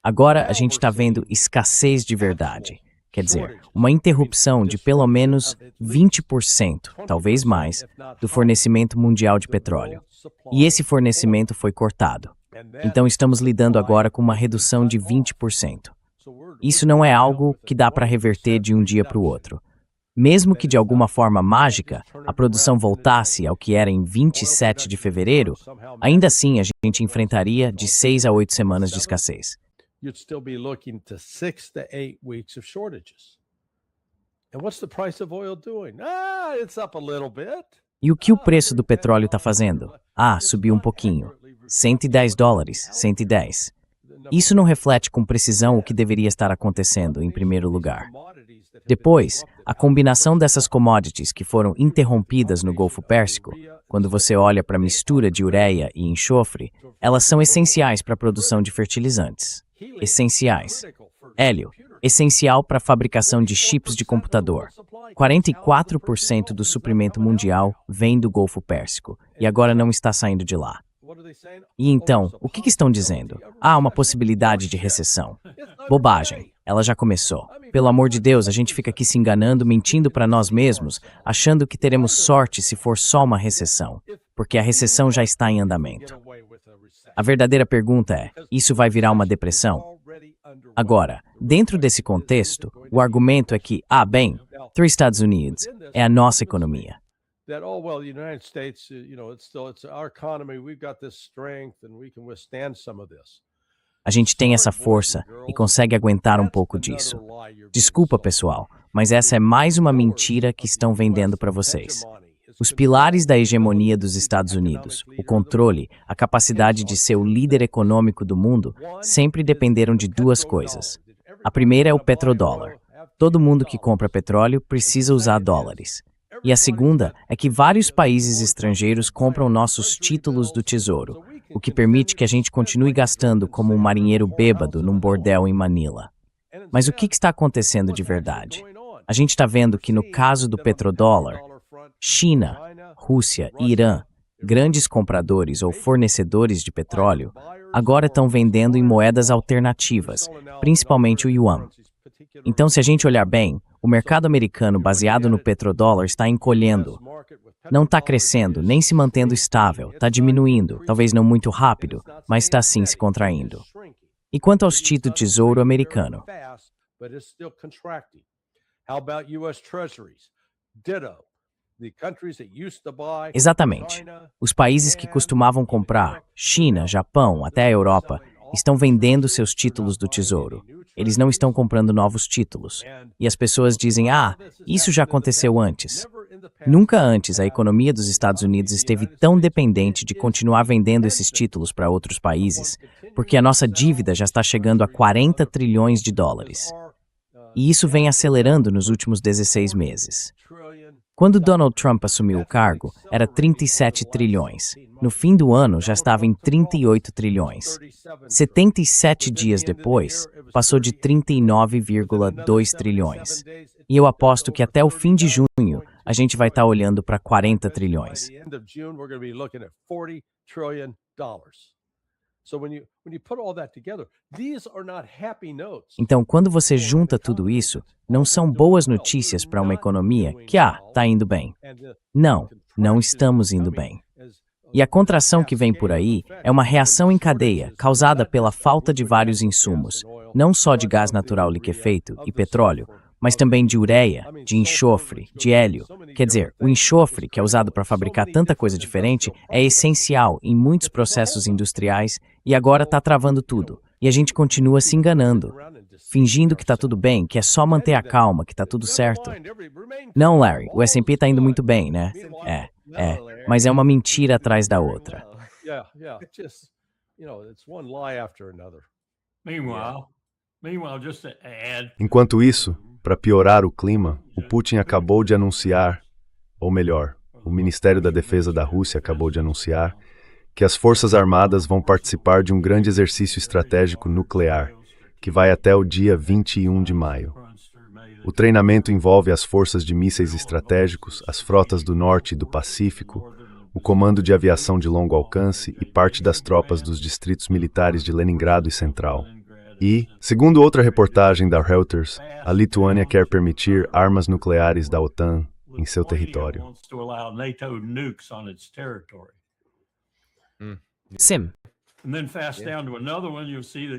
Agora a gente está vendo escassez de verdade. Quer dizer, uma interrupção de pelo menos 20%, talvez mais, do fornecimento mundial de petróleo. E esse fornecimento foi cortado. Então estamos lidando agora com uma redução de 20%. Isso não é algo que dá para reverter de um dia para o outro. Mesmo que de alguma forma mágica a produção voltasse ao que era em 27 de fevereiro, ainda assim a gente enfrentaria de 6 a 8 semanas de escassez. You'd still be looking to 6 to 8 weeks of shortages. And what's the price of oil doing? It's up a little bit. E o que o preço do petróleo está fazendo? Subiu um pouquinho. $110, 110. Isso não reflete com precisão o que deveria estar acontecendo, em primeiro lugar. Depois, a combinação dessas commodities que foram interrompidas no Golfo Pérsico, quando você olha para a mistura de ureia e enxofre, elas são essenciais para a produção de fertilizantes. Essenciais. Hélio, essencial para a fabricação de chips de computador. 44% do suprimento mundial vem do Golfo Pérsico e agora não está saindo de lá. E então, o que estão dizendo? Há uma possibilidade de recessão. Bobagem. Ela já começou. Pelo amor de Deus, a gente fica aqui se enganando, mentindo para nós mesmos, achando que teremos sorte se for só uma recessão, porque a recessão já está em andamento. A verdadeira pergunta é, isso vai virar uma depressão? Agora, dentro desse contexto, o argumento é que, bem, os Estados Unidos é a nossa economia. That, the United States, it's our economy, we've got this strength and we can withstand some of this. A gente tem essa força e consegue aguentar um pouco disso. Desculpa, pessoal, mas essa é mais uma mentira que estão vendendo para vocês. Os pilares da hegemonia dos Estados Unidos, o controle, a capacidade de ser o líder econômico do mundo, sempre dependeram de duas coisas. A primeira é o petrodólar. Todo mundo que compra petróleo precisa usar dólares. E a segunda é que vários países estrangeiros compram nossos títulos do tesouro, o que permite que a gente continue gastando como um marinheiro bêbado num bordel em Manila. Mas o que está acontecendo de verdade? A gente está vendo que no caso do petrodólar, China, Rússia e Irã, grandes compradores ou fornecedores de petróleo, agora estão vendendo em moedas alternativas, principalmente o yuan. Então, se a gente olhar bem, o mercado americano baseado no petrodólar está encolhendo. Não está crescendo, nem se mantendo estável, está diminuindo, talvez não muito rápido, mas está sim se contraindo. E quanto aos títulos de tesouro americano? Exatamente. Os países que costumavam comprar, China, Japão, até a Europa, estão vendendo seus títulos do tesouro. Eles não estão comprando novos títulos. E as pessoas dizem, isso já aconteceu antes. Nunca antes a economia dos Estados Unidos esteve tão dependente de continuar vendendo esses títulos para outros países, porque a nossa dívida já está chegando a 40 trilhões de dólares. E isso vem acelerando nos últimos 16 meses. Quando Donald Trump assumiu o cargo, era 37 trilhões. No fim do ano, já estava em 38 trilhões. 77 dias depois, passou de 39,2 trilhões. E eu aposto que até o fim de junho, a gente vai estar olhando para 40 trilhões. Então, quando você junta tudo isso, não são boas notícias para uma economia que, está indo bem. Não estamos indo bem. E a contração que vem por aí é uma reação em cadeia causada pela falta de vários insumos, não só de gás natural liquefeito e petróleo, mas também de ureia, de enxofre, de hélio. Quer dizer, o enxofre, que é usado para fabricar tanta coisa diferente, é essencial em muitos processos industriais e agora está travando tudo. E a gente continua se enganando, fingindo que está tudo bem, que é só manter a calma, que está tudo certo. Não, Larry, o S&P está indo muito bem, né? Mas é uma mentira atrás da outra. Enquanto isso, para piorar o clima, o Putin acabou de anunciar, ou melhor, o Ministério da Defesa da Rússia acabou de anunciar, que as Forças Armadas vão participar de um grande exercício estratégico nuclear, que vai até o dia 21 de maio. O treinamento envolve as forças de mísseis estratégicos, as frotas do Norte e do Pacífico, o Comando de Aviação de Longo Alcance e parte das tropas dos distritos militares de Leningrado e Central. E, segundo outra reportagem da Reuters, a Lituânia quer permitir armas nucleares da OTAN em seu território. Sim.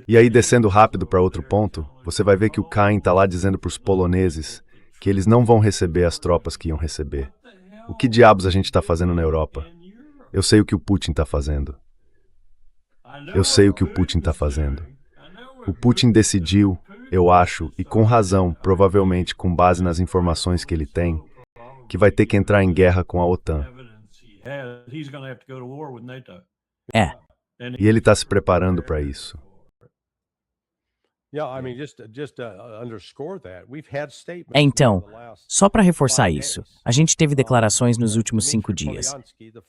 E aí, descendo rápido para outro ponto, você vai ver que o Kain está lá dizendo para os poloneses que eles não vão receber as tropas que iam receber. O que diabos a gente está fazendo na Europa? Eu sei o que o Putin está fazendo. Eu sei o que o Putin está fazendo. O Putin decidiu, eu acho, e com razão, provavelmente com base nas informações que ele tem, que vai ter que entrar em guerra com a OTAN. E ele está se preparando para isso. Então, só para reforçar isso, a gente teve declarações nos últimos 5 dias.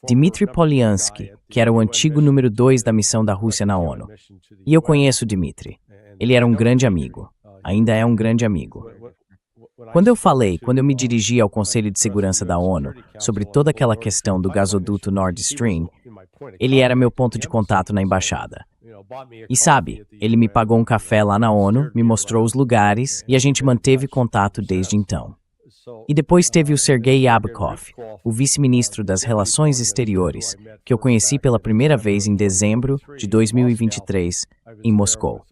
Dmitry Polyansky, que era o antigo número 2 da missão da Rússia na ONU. E eu conheço o Dmitry. Ele era um grande amigo. Ainda é um grande amigo. Quando eu me dirigi ao Conselho de Segurança da ONU sobre toda aquela questão do gasoduto Nord Stream, ele era meu ponto de contato na embaixada. E sabe, ele me pagou um café lá na ONU, me mostrou os lugares e a gente manteve contato desde então. E depois teve o Sergei Yabkov, o vice-ministro das Relações Exteriores, que eu conheci pela primeira vez em dezembro de 2023, em Moscou.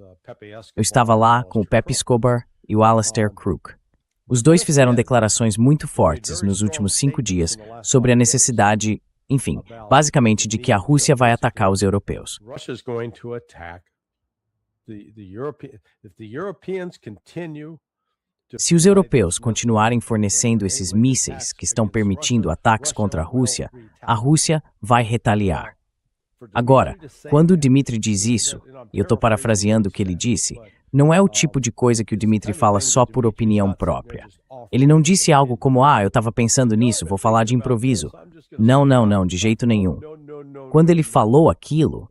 Eu estava lá com o Pepe Escobar e o Alastair Crooke. Os dois fizeram declarações muito fortes nos últimos 5 dias sobre a necessidade, enfim, basicamente de que a Rússia vai atacar os europeus. Se os europeus continuarem fornecendo esses mísseis que estão permitindo ataques contra a Rússia vai retaliar. Agora, quando o Dmitry diz isso, e eu estou parafraseando o que ele disse, não é o tipo de coisa que o Dmitry fala só por opinião própria. Ele não disse algo como, eu estava pensando nisso, vou falar de improviso. Não, de jeito nenhum. Quando ele falou aquilo,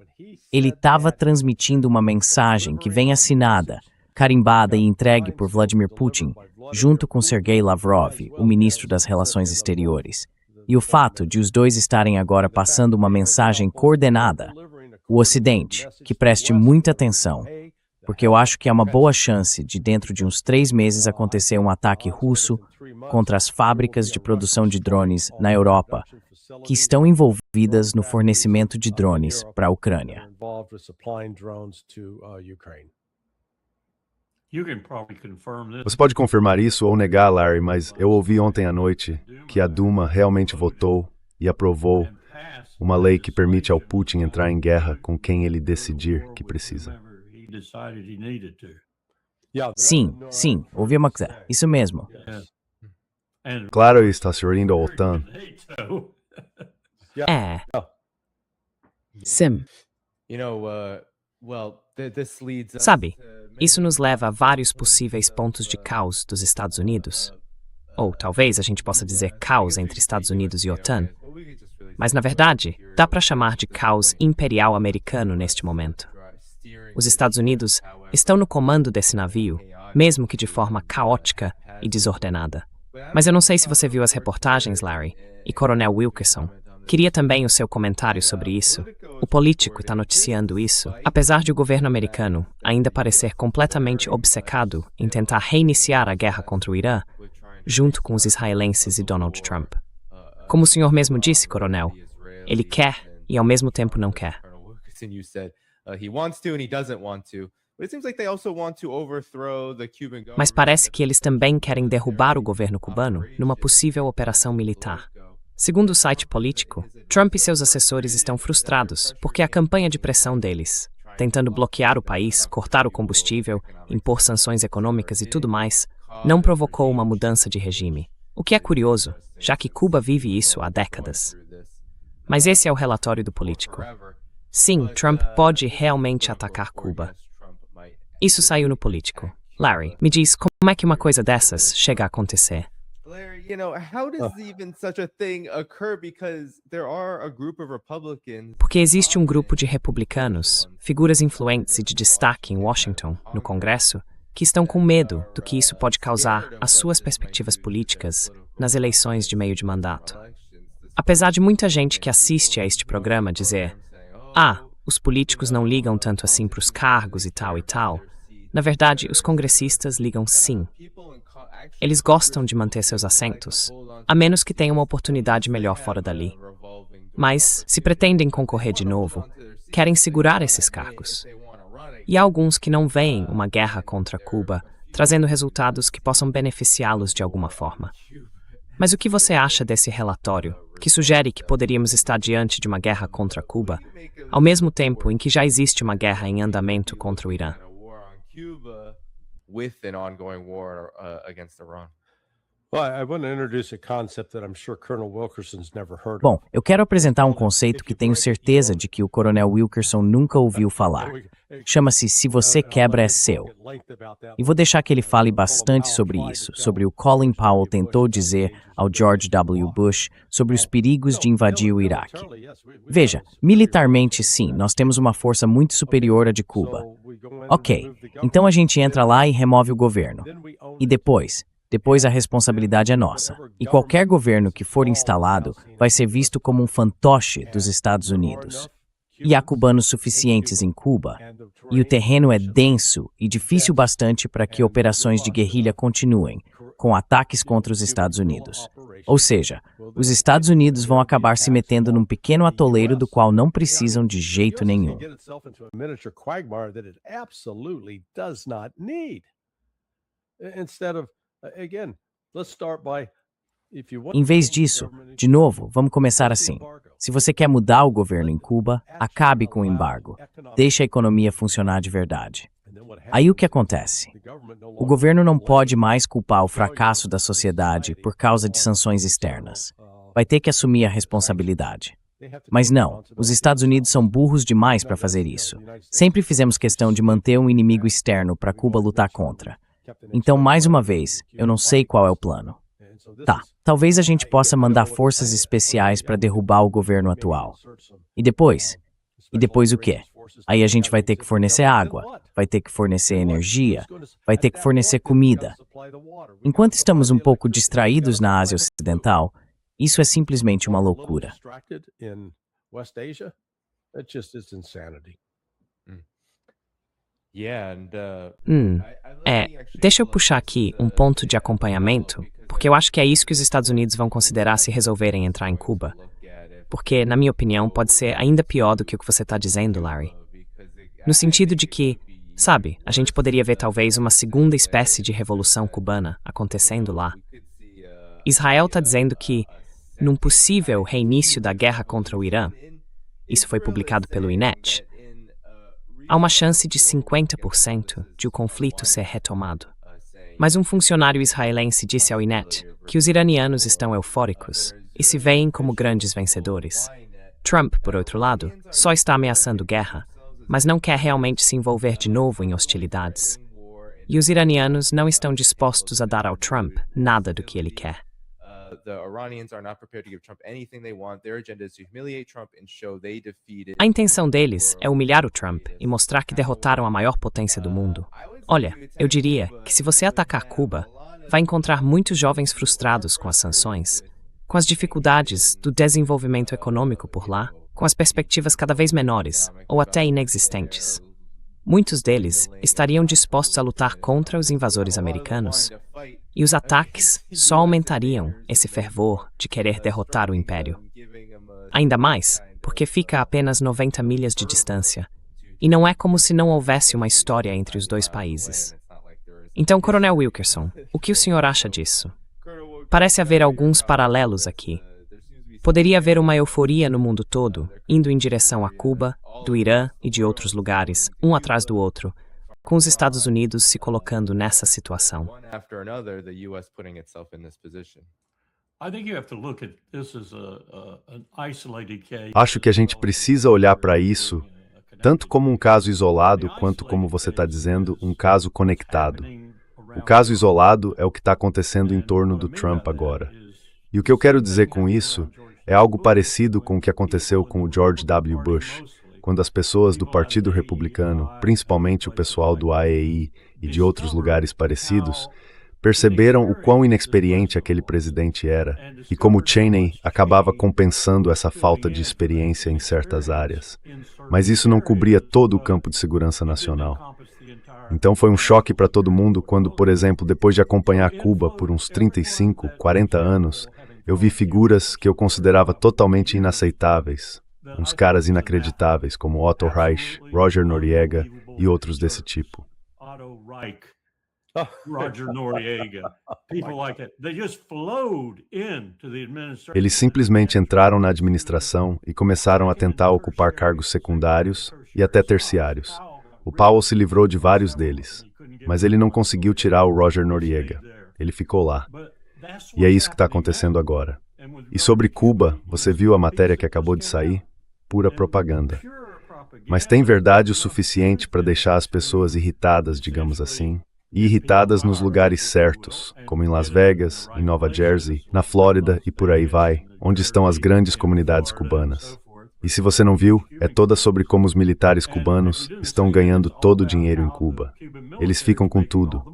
ele estava transmitindo uma mensagem que vem assinada, carimbada e entregue por Vladimir Putin, junto com Sergei Lavrov, o ministro das Relações Exteriores. E o fato de os dois estarem agora passando uma mensagem coordenada, o Ocidente, que preste muita atenção, porque eu acho que há uma boa chance de dentro de uns 3 meses acontecer um ataque russo contra as fábricas de produção de drones na Europa, que estão envolvidas no fornecimento de drones para a Ucrânia. Você pode confirmar isso ou negar, Larry, mas eu ouvi ontem à noite que a Duma realmente votou e aprovou uma lei que permite ao Putin entrar em guerra com quem ele decidir que precisa. Sim, ouvi uma coisa. Isso mesmo. Claro, está se referindo à OTAN. Sim. Sabe, isso nos leva a vários possíveis pontos de caos dos Estados Unidos. Ou talvez a gente possa dizer caos entre Estados Unidos e OTAN. Mas, na verdade, dá para chamar de caos imperial americano neste momento. Os Estados Unidos estão no comando desse navio, mesmo que de forma caótica e desordenada. Mas eu não sei se você viu as reportagens, Larry, e Coronel Wilkerson. Queria também o seu comentário sobre isso. O Político está noticiando isso, apesar de o governo americano ainda parecer completamente obcecado em tentar reiniciar a guerra contra o Irã, junto com os israelenses e Donald Trump. Como o senhor mesmo disse, Coronel, ele quer e ao mesmo tempo não quer. Mas parece que eles também querem derrubar o governo cubano numa possível operação militar. Segundo o site político, Trump e seus assessores estão frustrados porque a campanha de pressão deles, tentando bloquear o país, cortar o combustível, impor sanções econômicas e tudo mais, não provocou uma mudança de regime. O que é curioso, já que Cuba vive isso há décadas. Mas esse é o relatório do político. Sim, Trump pode realmente atacar Cuba. Isso saiu no político. Larry, me diz como é que uma coisa dessas chega a acontecer? Larry, how does even such a thing occur? Because there are a group of Republicans. Porque existe um grupo de republicanos, figuras influentes e de destaque em Washington, no Congresso, que estão com medo do que isso pode causar às suas perspectivas políticas nas eleições de meio de mandato. Apesar de muita gente que assiste a este programa dizer: os políticos não ligam tanto assim para os cargos e tal, na verdade, os congressistas ligam sim. Eles gostam de manter seus assentos, a menos que tenham uma oportunidade melhor fora dali. Mas, se pretendem concorrer de novo, querem segurar esses cargos. E há alguns que não veem uma guerra contra Cuba trazendo resultados que possam beneficiá-los de alguma forma. Mas o que você acha desse relatório, que sugere que poderíamos estar diante de uma guerra contra Cuba, ao mesmo tempo em que já existe uma guerra em andamento contra o Irã? With an ongoing war against Iran. Bom, eu quero apresentar um conceito que tenho certeza de que o Coronel Wilkerson nunca ouviu falar. Chama-se Se Você Quebra é Seu. E vou deixar que ele fale bastante sobre isso, sobre o que Colin Powell tentou dizer ao George W. Bush sobre os perigos de invadir o Iraque. Veja, militarmente sim, nós temos uma força muito superior à de Cuba. Ok, então a gente entra lá e remove o governo. E depois a responsabilidade é nossa. E qualquer governo que for instalado vai ser visto como um fantoche dos Estados Unidos. E há cubanos suficientes em Cuba, e o terreno é denso e difícil bastante para que operações de guerrilha continuem, com ataques contra os Estados Unidos. Ou seja, os Estados Unidos vão acabar se metendo num pequeno atoleiro do qual não precisam de jeito nenhum. Em vez disso, de novo, vamos começar assim. Se você quer mudar o governo em Cuba, acabe com o embargo. Deixe a economia funcionar de verdade. Aí o que acontece? O governo não pode mais culpar o fracasso da sociedade por causa de sanções externas. Vai ter que assumir a responsabilidade. Mas não, os Estados Unidos são burros demais para fazer isso. Sempre fizemos questão de manter um inimigo externo para Cuba lutar contra. Então, mais uma vez, eu não sei qual é o plano. Tá, talvez a gente possa mandar forças especiais para derrubar o governo atual. E depois? E depois o quê? Aí a gente vai ter que fornecer água, vai ter que fornecer energia, vai ter que fornecer comida. Enquanto estamos um pouco distraídos na Ásia Ocidental, isso é simplesmente uma loucura. Deixa eu puxar aqui um ponto de acompanhamento, porque eu acho que é isso que os Estados Unidos vão considerar se resolverem entrar em Cuba. Porque, na minha opinião, pode ser ainda pior do que o que você está dizendo, Larry. No sentido de que, sabe, a gente poderia ver talvez uma segunda espécie de revolução cubana acontecendo lá. Israel está dizendo que, num possível reinício da guerra contra o Irã, isso foi publicado pelo INET, há uma chance de 50% de o conflito ser retomado. Mas um funcionário israelense disse ao INET que os iranianos estão eufóricos e se veem como grandes vencedores. Trump, por outro lado, só está ameaçando guerra, mas não quer realmente se envolver de novo em hostilidades. E os iranianos não estão dispostos a dar ao Trump nada do que ele quer. A intenção deles é humilhar o Trump e mostrar que derrotaram a maior potência do mundo. Olha, eu diria que se você atacar Cuba, vai encontrar muitos jovens frustrados com as sanções, com as dificuldades do desenvolvimento econômico por lá, com as perspectivas cada vez menores ou até inexistentes. Muitos deles estariam dispostos a lutar contra os invasores americanos, e os ataques só aumentariam esse fervor de querer derrotar o império. Ainda mais porque fica a apenas 90 milhas de distância, e não é como se não houvesse uma história entre os dois países. Então, Coronel Wilkerson, o que o senhor acha disso? Parece haver alguns paralelos aqui. Poderia haver uma euforia no mundo todo, indo em direção a Cuba, do Irã e de outros lugares, um atrás do outro, com os Estados Unidos se colocando nessa situação. Acho que a gente precisa olhar para isso tanto como um caso isolado, quanto, como você está dizendo, um caso conectado. O caso isolado é o que está acontecendo em torno do Trump agora. E o que eu quero dizer com isso é algo parecido com o que aconteceu com o George W. Bush, quando as pessoas do Partido Republicano, principalmente o pessoal do AEI e de outros lugares parecidos, perceberam o quão inexperiente aquele presidente era e como Cheney acabava compensando essa falta de experiência em certas áreas. Mas isso não cobria todo o campo de segurança nacional. Então foi um choque para todo mundo quando, por exemplo, depois de acompanhar Cuba por uns 35, 40 anos, eu vi figuras que eu considerava totalmente inaceitáveis, uns caras inacreditáveis como Otto Reich, Roger Noriega e outros desse tipo. Roger Noriega, people like that. They just flowed into the administration. Eles simplesmente entraram na administração e começaram a tentar ocupar cargos secundários e até terciários. O Powell se livrou de vários deles, mas ele não conseguiu tirar o Roger Noriega. Ele ficou lá. E é isso que está acontecendo agora. E sobre Cuba, você viu a matéria que acabou de sair? Pura propaganda. Mas tem verdade o suficiente para deixar as pessoas irritadas, digamos assim, e irritadas nos lugares certos, como em Las Vegas, em Nova Jersey, na Flórida e por aí vai, onde estão as grandes comunidades cubanas. E se você não viu, é toda sobre como os militares cubanos estão ganhando todo o dinheiro em Cuba. Eles ficam com tudo.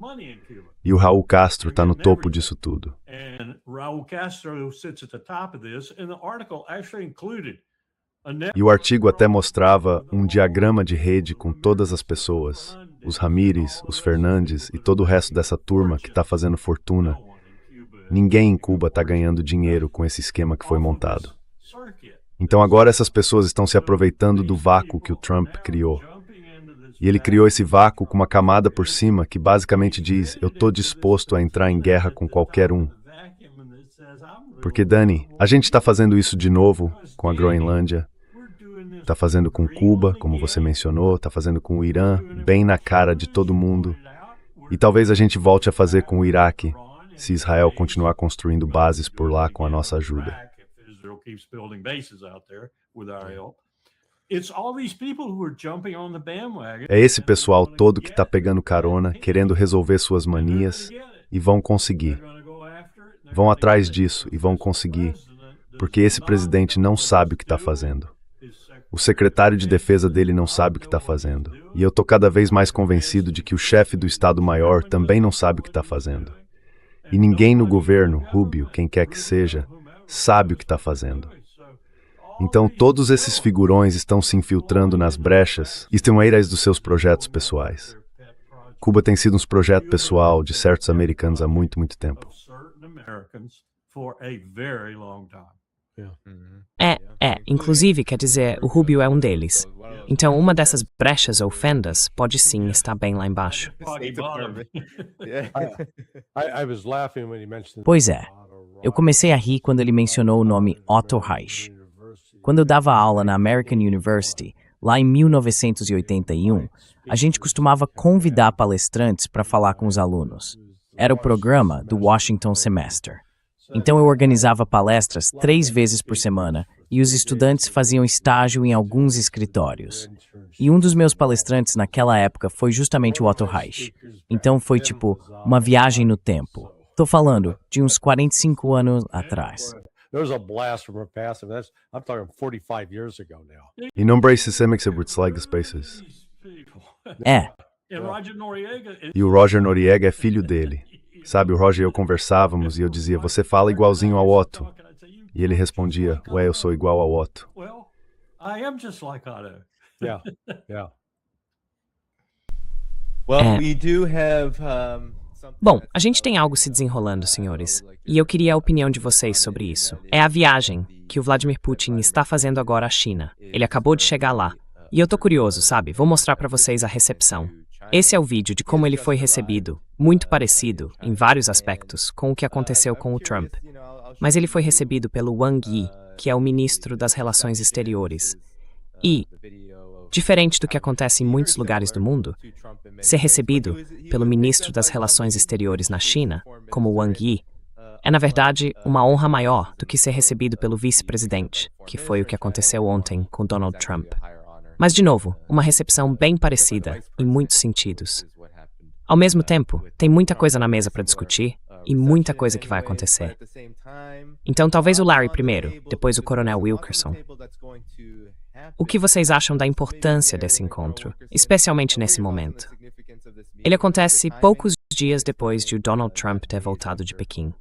E o Raul Castro está no topo disso tudo. E o artigo até mostrava um diagrama de rede com todas as pessoas, os Ramírez, os Fernandes e todo o resto dessa turma que está fazendo fortuna. Ninguém em Cuba está ganhando dinheiro com esse esquema que foi montado. Então agora essas pessoas estão se aproveitando do vácuo que o Trump criou. E ele criou esse vácuo com uma camada por cima que basicamente diz: eu estou disposto a entrar em guerra com qualquer um. Porque, Dani, a gente está fazendo isso de novo com a Groenlândia, está fazendo com Cuba, como você mencionou, está fazendo com o Irã, bem na cara de todo mundo. E talvez a gente volte a fazer com o Iraque, se Israel continuar construindo bases por lá com a nossa ajuda. É esse pessoal todo que está pegando carona, querendo resolver suas manias, e vão conseguir. Vão atrás disso e vão conseguir, porque esse presidente não sabe o que está fazendo. O secretário de defesa dele não sabe o que está fazendo. E eu estou cada vez mais convencido de que o chefe do Estado-Maior também não sabe o que está fazendo. E ninguém no governo, Rubio, quem quer que seja, sabe o que está fazendo. Então todos esses figurões estão se infiltrando nas brechas e estão eiras dos seus projetos pessoais. Cuba tem sido um projeto pessoal de certos americanos há muito, muito tempo. Inclusive, quer dizer, o Rubio é um deles. Então, uma dessas brechas ou fendas pode sim estar bem lá embaixo. Pois é, eu comecei a rir quando ele mencionou o nome Otto Reich. Quando eu dava aula na American University, lá em 1981, a gente costumava convidar palestrantes para falar com os alunos. Era o programa do Washington Semester. Então eu organizava palestras 3 vezes por semana e os estudantes faziam estágio em alguns escritórios. E um dos meus palestrantes naquela época foi justamente o Otto Reich. Então foi tipo uma viagem no tempo. Tô falando de uns 45 anos atrás. E não brace systemic like spaces. E o Roger Noriega é filho dele. Sabe, o Roger e eu conversávamos e eu dizia: você fala igualzinho ao Otto. E ele respondia: ué, eu sou igual ao Otto. Bom, a gente tem algo se desenrolando, senhores. E eu queria a opinião de vocês sobre isso. É a viagem que o Vladimir Putin está fazendo agora à China. Ele acabou de chegar lá. E eu tô curioso, sabe? Vou mostrar pra vocês a recepção. Esse é o vídeo de como ele foi recebido, muito parecido, em vários aspectos, com o que aconteceu com o Trump. Mas ele foi recebido pelo Wang Yi, que é o ministro das Relações Exteriores. E, diferente do que acontece em muitos lugares do mundo, ser recebido pelo ministro das Relações Exteriores na China, como Wang Yi, é, na verdade, uma honra maior do que ser recebido pelo vice-presidente, que foi o que aconteceu ontem com Donald Trump. Mas, de novo, uma recepção bem parecida, em muitos sentidos. Ao mesmo tempo, tem muita coisa na mesa para discutir e muita coisa que vai acontecer. Então, talvez o Larry primeiro, depois o Coronel Wilkerson. O que vocês acham da importância desse encontro, especialmente nesse momento? Ele acontece poucos dias depois de o Donald Trump ter voltado de Pequim.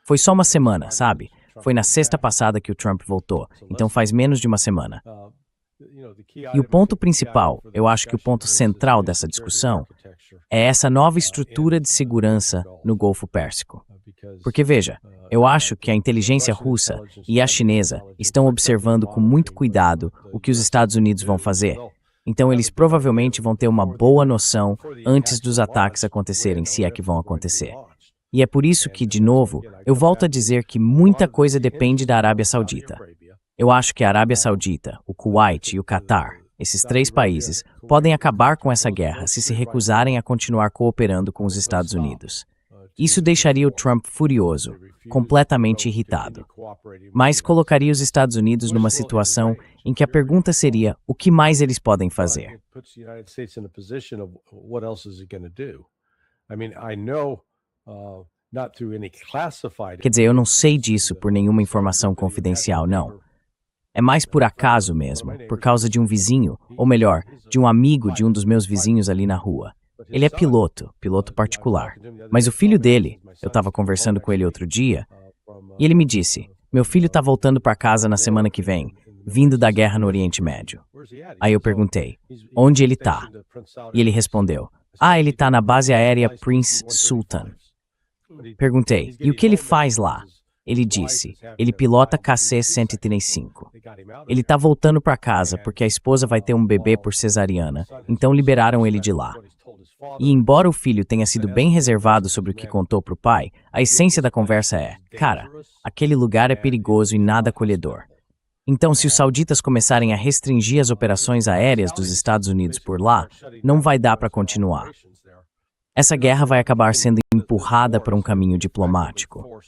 Foi só uma semana, sabe? Foi na sexta passada que o Trump voltou, então faz menos de uma semana. E o ponto principal, eu acho que o ponto central dessa discussão, é essa nova estrutura de segurança no Golfo Pérsico. Porque veja, eu acho que a inteligência russa e a chinesa estão observando com muito cuidado o que os Estados Unidos vão fazer. Então eles provavelmente vão ter uma boa noção antes dos ataques acontecerem, se é que vão acontecer. E é por isso que, de novo, eu volto a dizer que muita coisa depende da Arábia Saudita. Eu acho que a Arábia Saudita, o Kuwait e o Catar, esses três países, podem acabar com essa guerra se recusarem a continuar cooperando com os Estados Unidos. Isso deixaria o Trump furioso, completamente irritado. Mas colocaria os Estados Unidos numa situação em que a pergunta seria o que mais eles podem fazer. Quer dizer, eu não sei disso por nenhuma informação confidencial, não. É mais por acaso mesmo, por causa de um vizinho, ou melhor, de um amigo de um dos meus vizinhos ali na rua. Ele é piloto particular. Mas o filho dele, eu estava conversando com ele outro dia, e ele me disse, meu filho está voltando para casa na semana que vem, vindo da guerra no Oriente Médio. Aí eu perguntei, onde ele está? E ele respondeu, ele está na base aérea Prince Sultan. Perguntei, e o que ele faz lá? Ele disse, ele pilota KC-135. Ele está voltando para casa porque a esposa vai ter um bebê por cesariana, então liberaram ele de lá. E embora o filho tenha sido bem reservado sobre o que contou para o pai, a essência da conversa é, cara, aquele lugar é perigoso e nada acolhedor. Então, se os sauditas começarem a restringir as operações aéreas dos Estados Unidos por lá, não vai dar para continuar. Essa guerra vai acabar sendo empurrada para um caminho diplomático.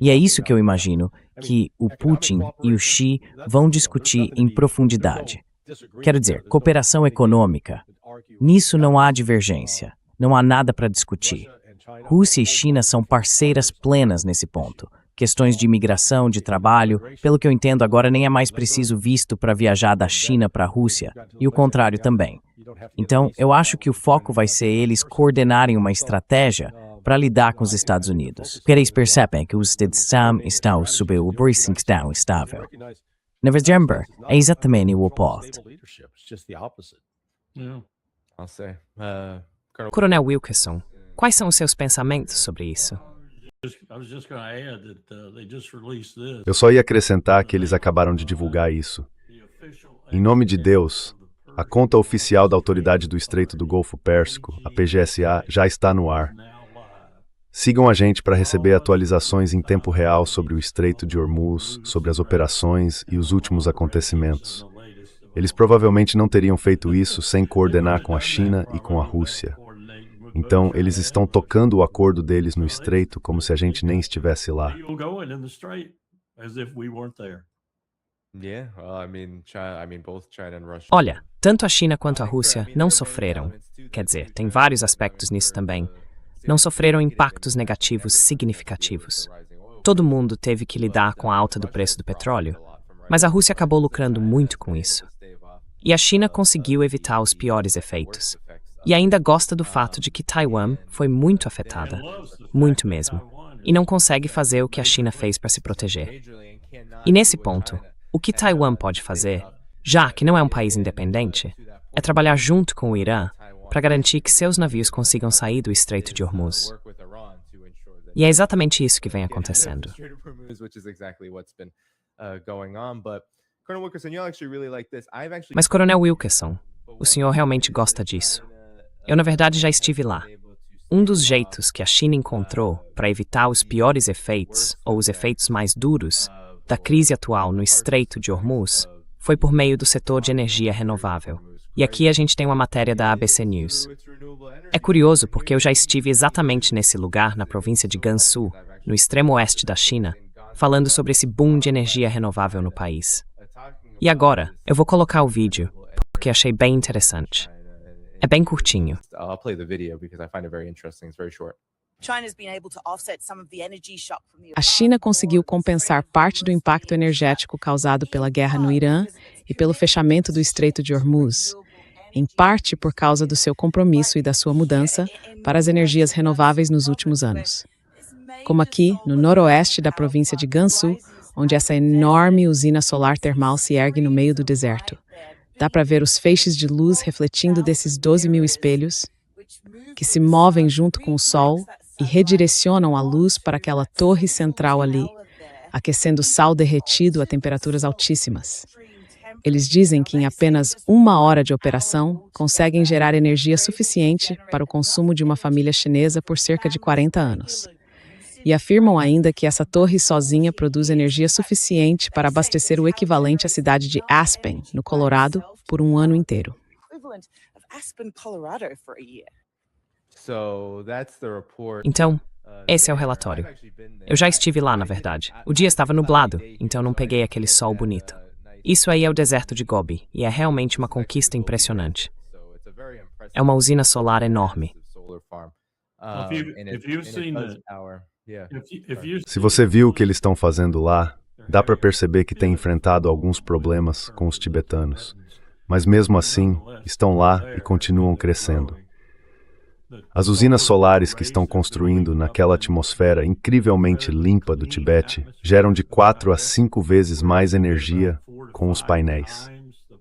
E é isso que eu imagino que o Putin e o Xi vão discutir em profundidade. Quero dizer, cooperação econômica. Nisso não há divergência, não há nada para discutir. Rússia e China são parceiras plenas nesse ponto. Questões de imigração, de trabalho, pelo que eu entendo agora nem é mais preciso visto para viajar da China para a Rússia, e o contrário também. Então, eu acho que o foco vai ser eles coordenarem uma estratégia para lidar com os Estados Unidos. Porque eles percebem que os Estados estão sob o briefing estável. Novembro é exatamente o oposto. Coronel Wilkerson, quais são os seus pensamentos sobre isso? Eu só ia acrescentar que eles acabaram de divulgar isso. Em nome de Deus, a conta oficial da Autoridade do Estreito do Golfo Pérsico, a PGSA, já está no ar. Sigam a gente para receber atualizações em tempo real sobre o Estreito de Hormuz, sobre as operações e os últimos acontecimentos. Eles provavelmente não teriam feito isso sem coordenar com a China e com a Rússia. Então, eles estão tocando o acordo deles no Estreito como se a gente nem estivesse lá. Olha, tanto a China quanto a Rússia não sofreram. Quer dizer, tem vários aspectos nisso também. Não sofreram impactos negativos significativos. Todo mundo teve que lidar com a alta do preço do petróleo, mas a Rússia acabou lucrando muito com isso. E a China conseguiu evitar os piores efeitos. E ainda gosta do fato de que Taiwan foi muito afetada, muito mesmo, e não consegue fazer o que a China fez para se proteger. E nesse ponto, o que Taiwan pode fazer, já que não é um país independente, é trabalhar junto com o Irã para garantir que seus navios consigam sair do Estreito de Hormuz. E é exatamente isso que vem acontecendo. Mas, Coronel Wilkerson, o senhor realmente gosta disso. Eu, na verdade, já estive lá. Um dos jeitos que a China encontrou para evitar os piores efeitos, ou os efeitos mais duros, da crise atual no Estreito de Hormuz foi por meio do setor de energia renovável. E aqui a gente tem uma matéria da ABC News. É curioso porque eu já estive exatamente nesse lugar, na província de Gansu, no extremo oeste da China, falando sobre esse boom de energia renovável no país. E agora, eu vou colocar o vídeo, porque achei bem interessante. É bem curtinho. A China conseguiu compensar parte do impacto energético causado pela guerra no Irã e pelo fechamento do Estreito de Hormuz, em parte por causa do seu compromisso e da sua mudança para as energias renováveis nos últimos anos. Como aqui, no noroeste da província de Gansu, onde essa enorme usina solar termal se ergue no meio do deserto. Dá para ver os feixes de luz refletindo desses 12 mil espelhos, que se movem junto com o sol e redirecionam a luz para aquela torre central ali, aquecendo sal derretido a temperaturas altíssimas. Eles dizem que em apenas 1 hora de operação, conseguem gerar energia suficiente para o consumo de uma família chinesa por cerca de 40 anos. E afirmam ainda que essa torre sozinha produz energia suficiente para abastecer o equivalente à cidade de Aspen, no Colorado, por 1 ano inteiro. Então, esse é o relatório. Eu já estive lá, na verdade. O dia estava nublado, então não peguei aquele sol bonito. Isso aí é o deserto de Gobi, e é realmente uma conquista impressionante. É uma usina solar enorme. Se você viu o que eles estão fazendo lá, dá para perceber que tem enfrentado alguns problemas com os tibetanos. Mas mesmo assim, estão lá e continuam crescendo. As usinas solares que estão construindo naquela atmosfera incrivelmente limpa do Tibete geram de 4 a 5 vezes mais energia com os painéis.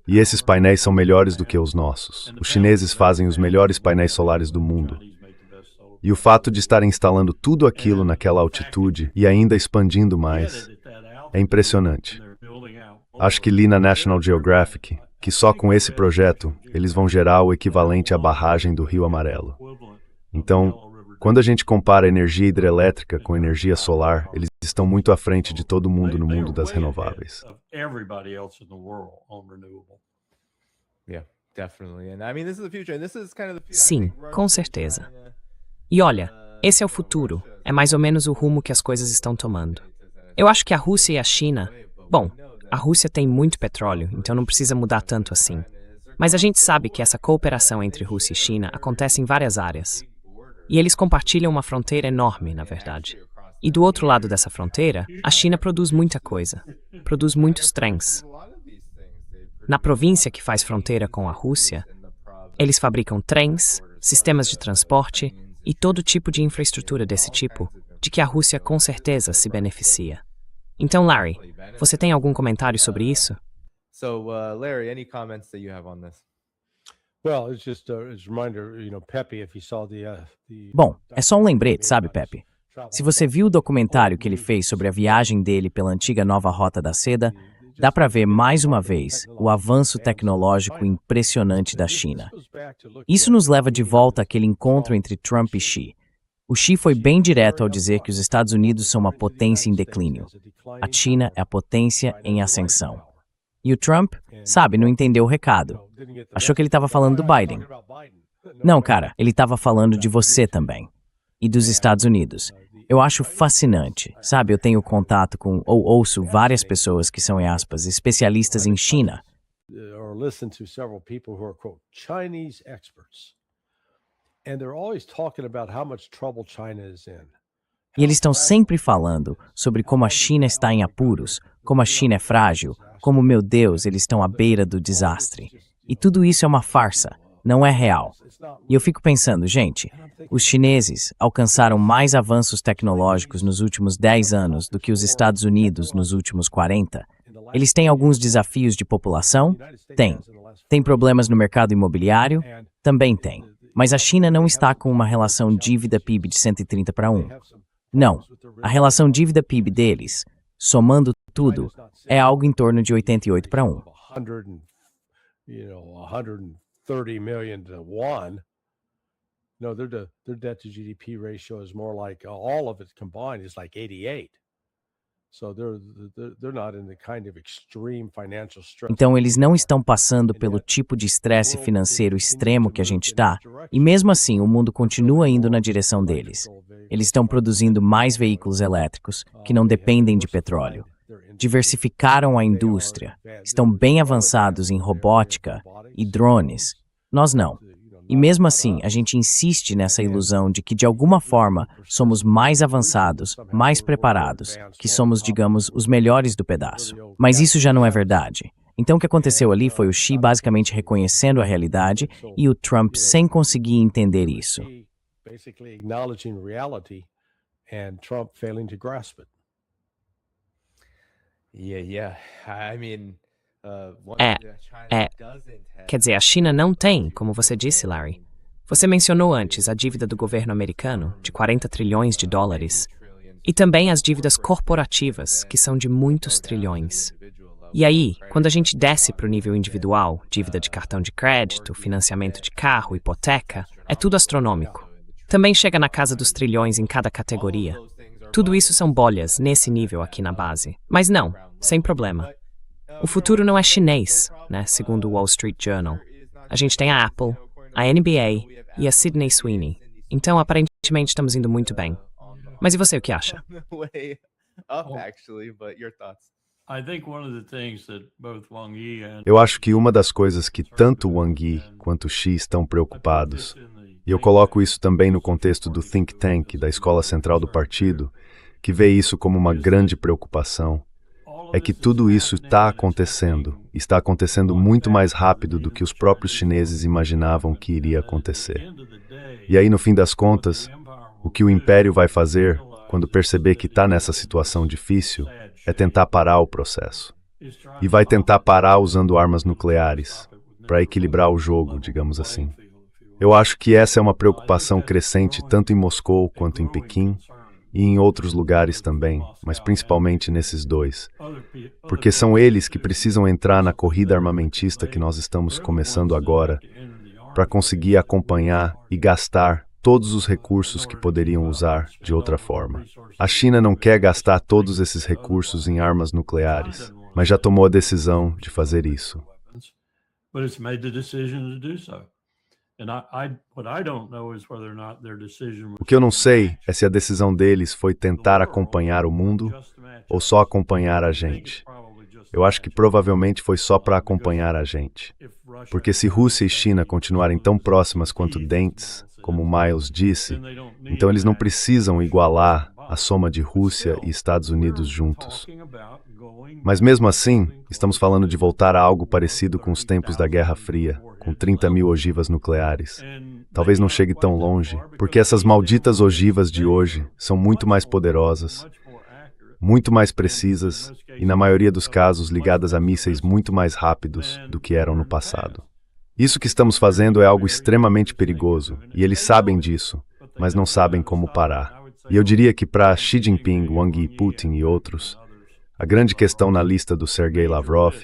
E esses painéis são melhores do que os nossos. Os chineses fazem os melhores painéis solares do mundo. E o fato de estar instalando tudo aquilo naquela altitude e ainda expandindo mais é impressionante. Acho que li na National Geographic que só com esse projeto eles vão gerar o equivalente à barragem do Rio Amarelo. Então, quando a gente compara energia hidrelétrica com energia solar, eles estão muito à frente de todo mundo no mundo das renováveis. Sim, com certeza. E olha, esse é o futuro. É mais ou menos o rumo que as coisas estão tomando. Eu acho que a Rússia e a China... Bom, a Rússia tem muito petróleo, então não precisa mudar tanto assim. Mas a gente sabe que essa cooperação entre Rússia e China acontece em várias áreas. E eles compartilham uma fronteira enorme, na verdade. E do outro lado dessa fronteira, a China produz muita coisa. Produz muitos trens. Na província que faz fronteira com a Rússia, eles fabricam trens, sistemas de transporte e todo tipo de infraestrutura desse tipo, de que a Rússia com certeza se beneficia. Então, Larry, você tem algum comentário sobre isso? Larry, any comments that you have on this? Bom, é só um lembrete, sabe, Pepe? Se você viu o documentário que ele fez sobre a viagem dele pela antiga Nova Rota da Seda, dá para ver mais uma vez o avanço tecnológico impressionante da China. Isso nos leva de volta àquele encontro entre Trump e Xi. O Xi foi bem direto ao dizer que os Estados Unidos são uma potência em declínio. A China é a potência em ascensão. E o Trump, sabe, não entendeu o recado. Achou que ele estava falando do Biden. Não, cara, ele estava falando de você também. E dos Estados Unidos. Eu acho fascinante, sabe? Eu tenho contato com, ou ouço várias pessoas que são, em aspas, especialistas em China. E eles estão sempre falando sobre como a China está em apuros, como a China é frágil, como, meu Deus, eles estão à beira do desastre. E tudo isso é uma farsa, não é real. E eu fico pensando, gente, os chineses alcançaram mais avanços tecnológicos nos últimos 10 anos do que os Estados Unidos nos últimos 40. Eles têm alguns desafios de população? Tem. Tem problemas no mercado imobiliário? Também tem. Mas a China não está com uma relação dívida-PIB de 130 para 1. Não, a relação dívida-PIB deles, somando tudo, é algo em torno de 88 para 1. 130 million to 1. No, their debt to GDP ratio is more like all of it combined is like 88. So they're not in the kind of extreme financial stress. Então eles não estão passando pelo tipo de estresse financeiro extremo que a gente está, e mesmo assim o mundo continua indo na direção deles. Eles estão produzindo mais veículos elétricos que não dependem de petróleo. Diversificaram a indústria, estão bem avançados em robótica e drones. Nós não. E mesmo assim, a gente insiste nessa ilusão de que, de alguma forma, somos mais avançados, mais preparados, que somos, digamos, os melhores do pedaço. Mas isso já não é verdade. Então o que aconteceu ali foi o Xi basicamente reconhecendo a realidade e o Trump sem conseguir entender isso. Quer dizer, a China não tem, como você disse, Larry. Você mencionou antes a dívida do governo americano, de 40 trilhões de dólares, e também as dívidas corporativas, que são de muitos trilhões. E aí, quando a gente desce para o nível individual, dívida de cartão de crédito, financiamento de carro, hipoteca, é tudo astronômico. Também chega na casa dos trilhões em cada categoria. Tudo isso são bolhas nesse nível aqui na base. Mas não, sem problema. O futuro não é chinês, né, segundo o Wall Street Journal. A gente tem a Apple, a NBA e a Sydney Sweeney. Então, aparentemente, estamos indo muito bem. Mas e você, o que acha? Eu acho que uma das coisas que tanto Wang Yi quanto Xi estão preocupados, e eu coloco isso também no contexto do think tank da Escola Central do Partido, que vê isso como uma grande preocupação, é que tudo isso está acontecendo muito mais rápido do que os próprios chineses imaginavam que iria acontecer. E aí, no fim das contas, o que o Império vai fazer, quando perceber que está nessa situação difícil, é tentar parar o processo. E vai tentar parar usando armas nucleares, para equilibrar o jogo, digamos assim. Eu acho que essa é uma preocupação crescente tanto em Moscou quanto em Pequim, e em outros lugares também, mas principalmente nesses dois. Porque são eles que precisam entrar na corrida armamentista que nós estamos começando agora, para conseguir acompanhar e gastar todos os recursos que poderiam usar de outra forma. A China não quer gastar todos esses recursos em armas nucleares, mas já tomou a decisão de fazer isso. O que eu não sei é se a decisão deles foi tentar acompanhar o mundo ou só acompanhar a gente. Eu acho que provavelmente foi só para acompanhar a gente. Porque se Rússia e China continuarem tão próximas quanto dentes, como o Miles disse, então eles não precisam igualar a soma de Rússia e Estados Unidos juntos. Mas mesmo assim, estamos falando de voltar a algo parecido com os tempos da Guerra Fria, com 30 mil ogivas nucleares. Talvez não chegue tão longe, porque essas malditas ogivas de hoje são muito mais poderosas, muito mais precisas e, na maioria dos casos, ligadas a mísseis muito mais rápidos do que eram no passado. Isso que estamos fazendo é algo extremamente perigoso, e eles sabem disso, mas não sabem como parar. E eu diria que para Xi Jinping, Wang Yi, Putin e outros, a grande questão na lista do Sergei Lavrov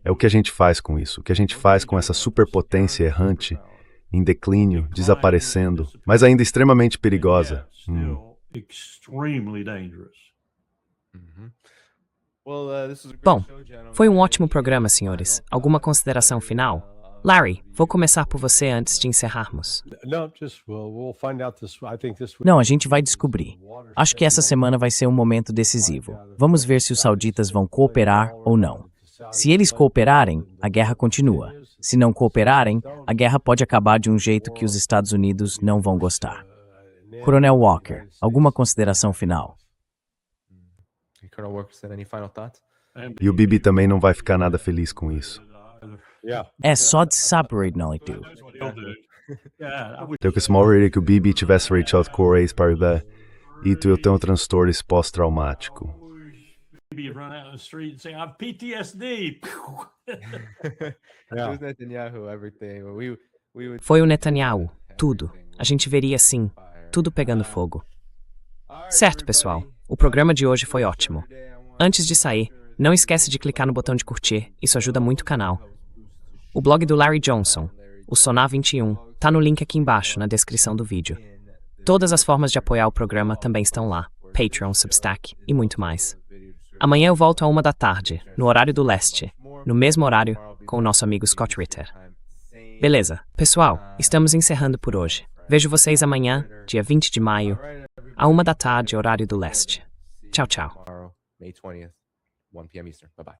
é o que a gente faz com isso, o que a gente faz com essa superpotência errante, em declínio, desaparecendo, mas ainda extremamente perigosa. Bom, foi um ótimo programa, senhores. Alguma consideração final? Larry, vou começar por você antes de encerrarmos. Não, a gente vai descobrir. Acho que essa semana vai ser um momento decisivo. Vamos ver se os sauditas vão cooperar ou não. Se eles cooperarem, a guerra continua. Se não cooperarem, a guerra pode acabar de um jeito que os Estados Unidos não vão gostar. Coronel Walker, alguma consideração final? E o Bibi também não vai ficar nada feliz com isso. É só de saber, não é tu. Eu queria que o Bibi tivesse Rachel Correia para ver e eu tenho um transtorno pós-traumático. Netanyahu, everything. Foi o Netanyahu. Tudo. A gente veria assim, tudo pegando fogo. Certo, pessoal. O programa de hoje foi ótimo. Antes de sair, não esquece de clicar no botão de curtir, isso ajuda muito o canal. O blog do Larry Johnson, o Sonar 21, tá no link aqui embaixo, na descrição do vídeo. Todas as formas de apoiar o programa também estão lá, Patreon, Substack e muito mais. Amanhã eu volto à 1h, no horário do leste, no mesmo horário, com o nosso amigo Scott Ritter. Beleza, pessoal, estamos encerrando por hoje. Vejo vocês amanhã, dia 20 de maio, à 1h, horário do leste. Tchau, tchau. May 20th, 1 p.m. Eastern. Bye-bye.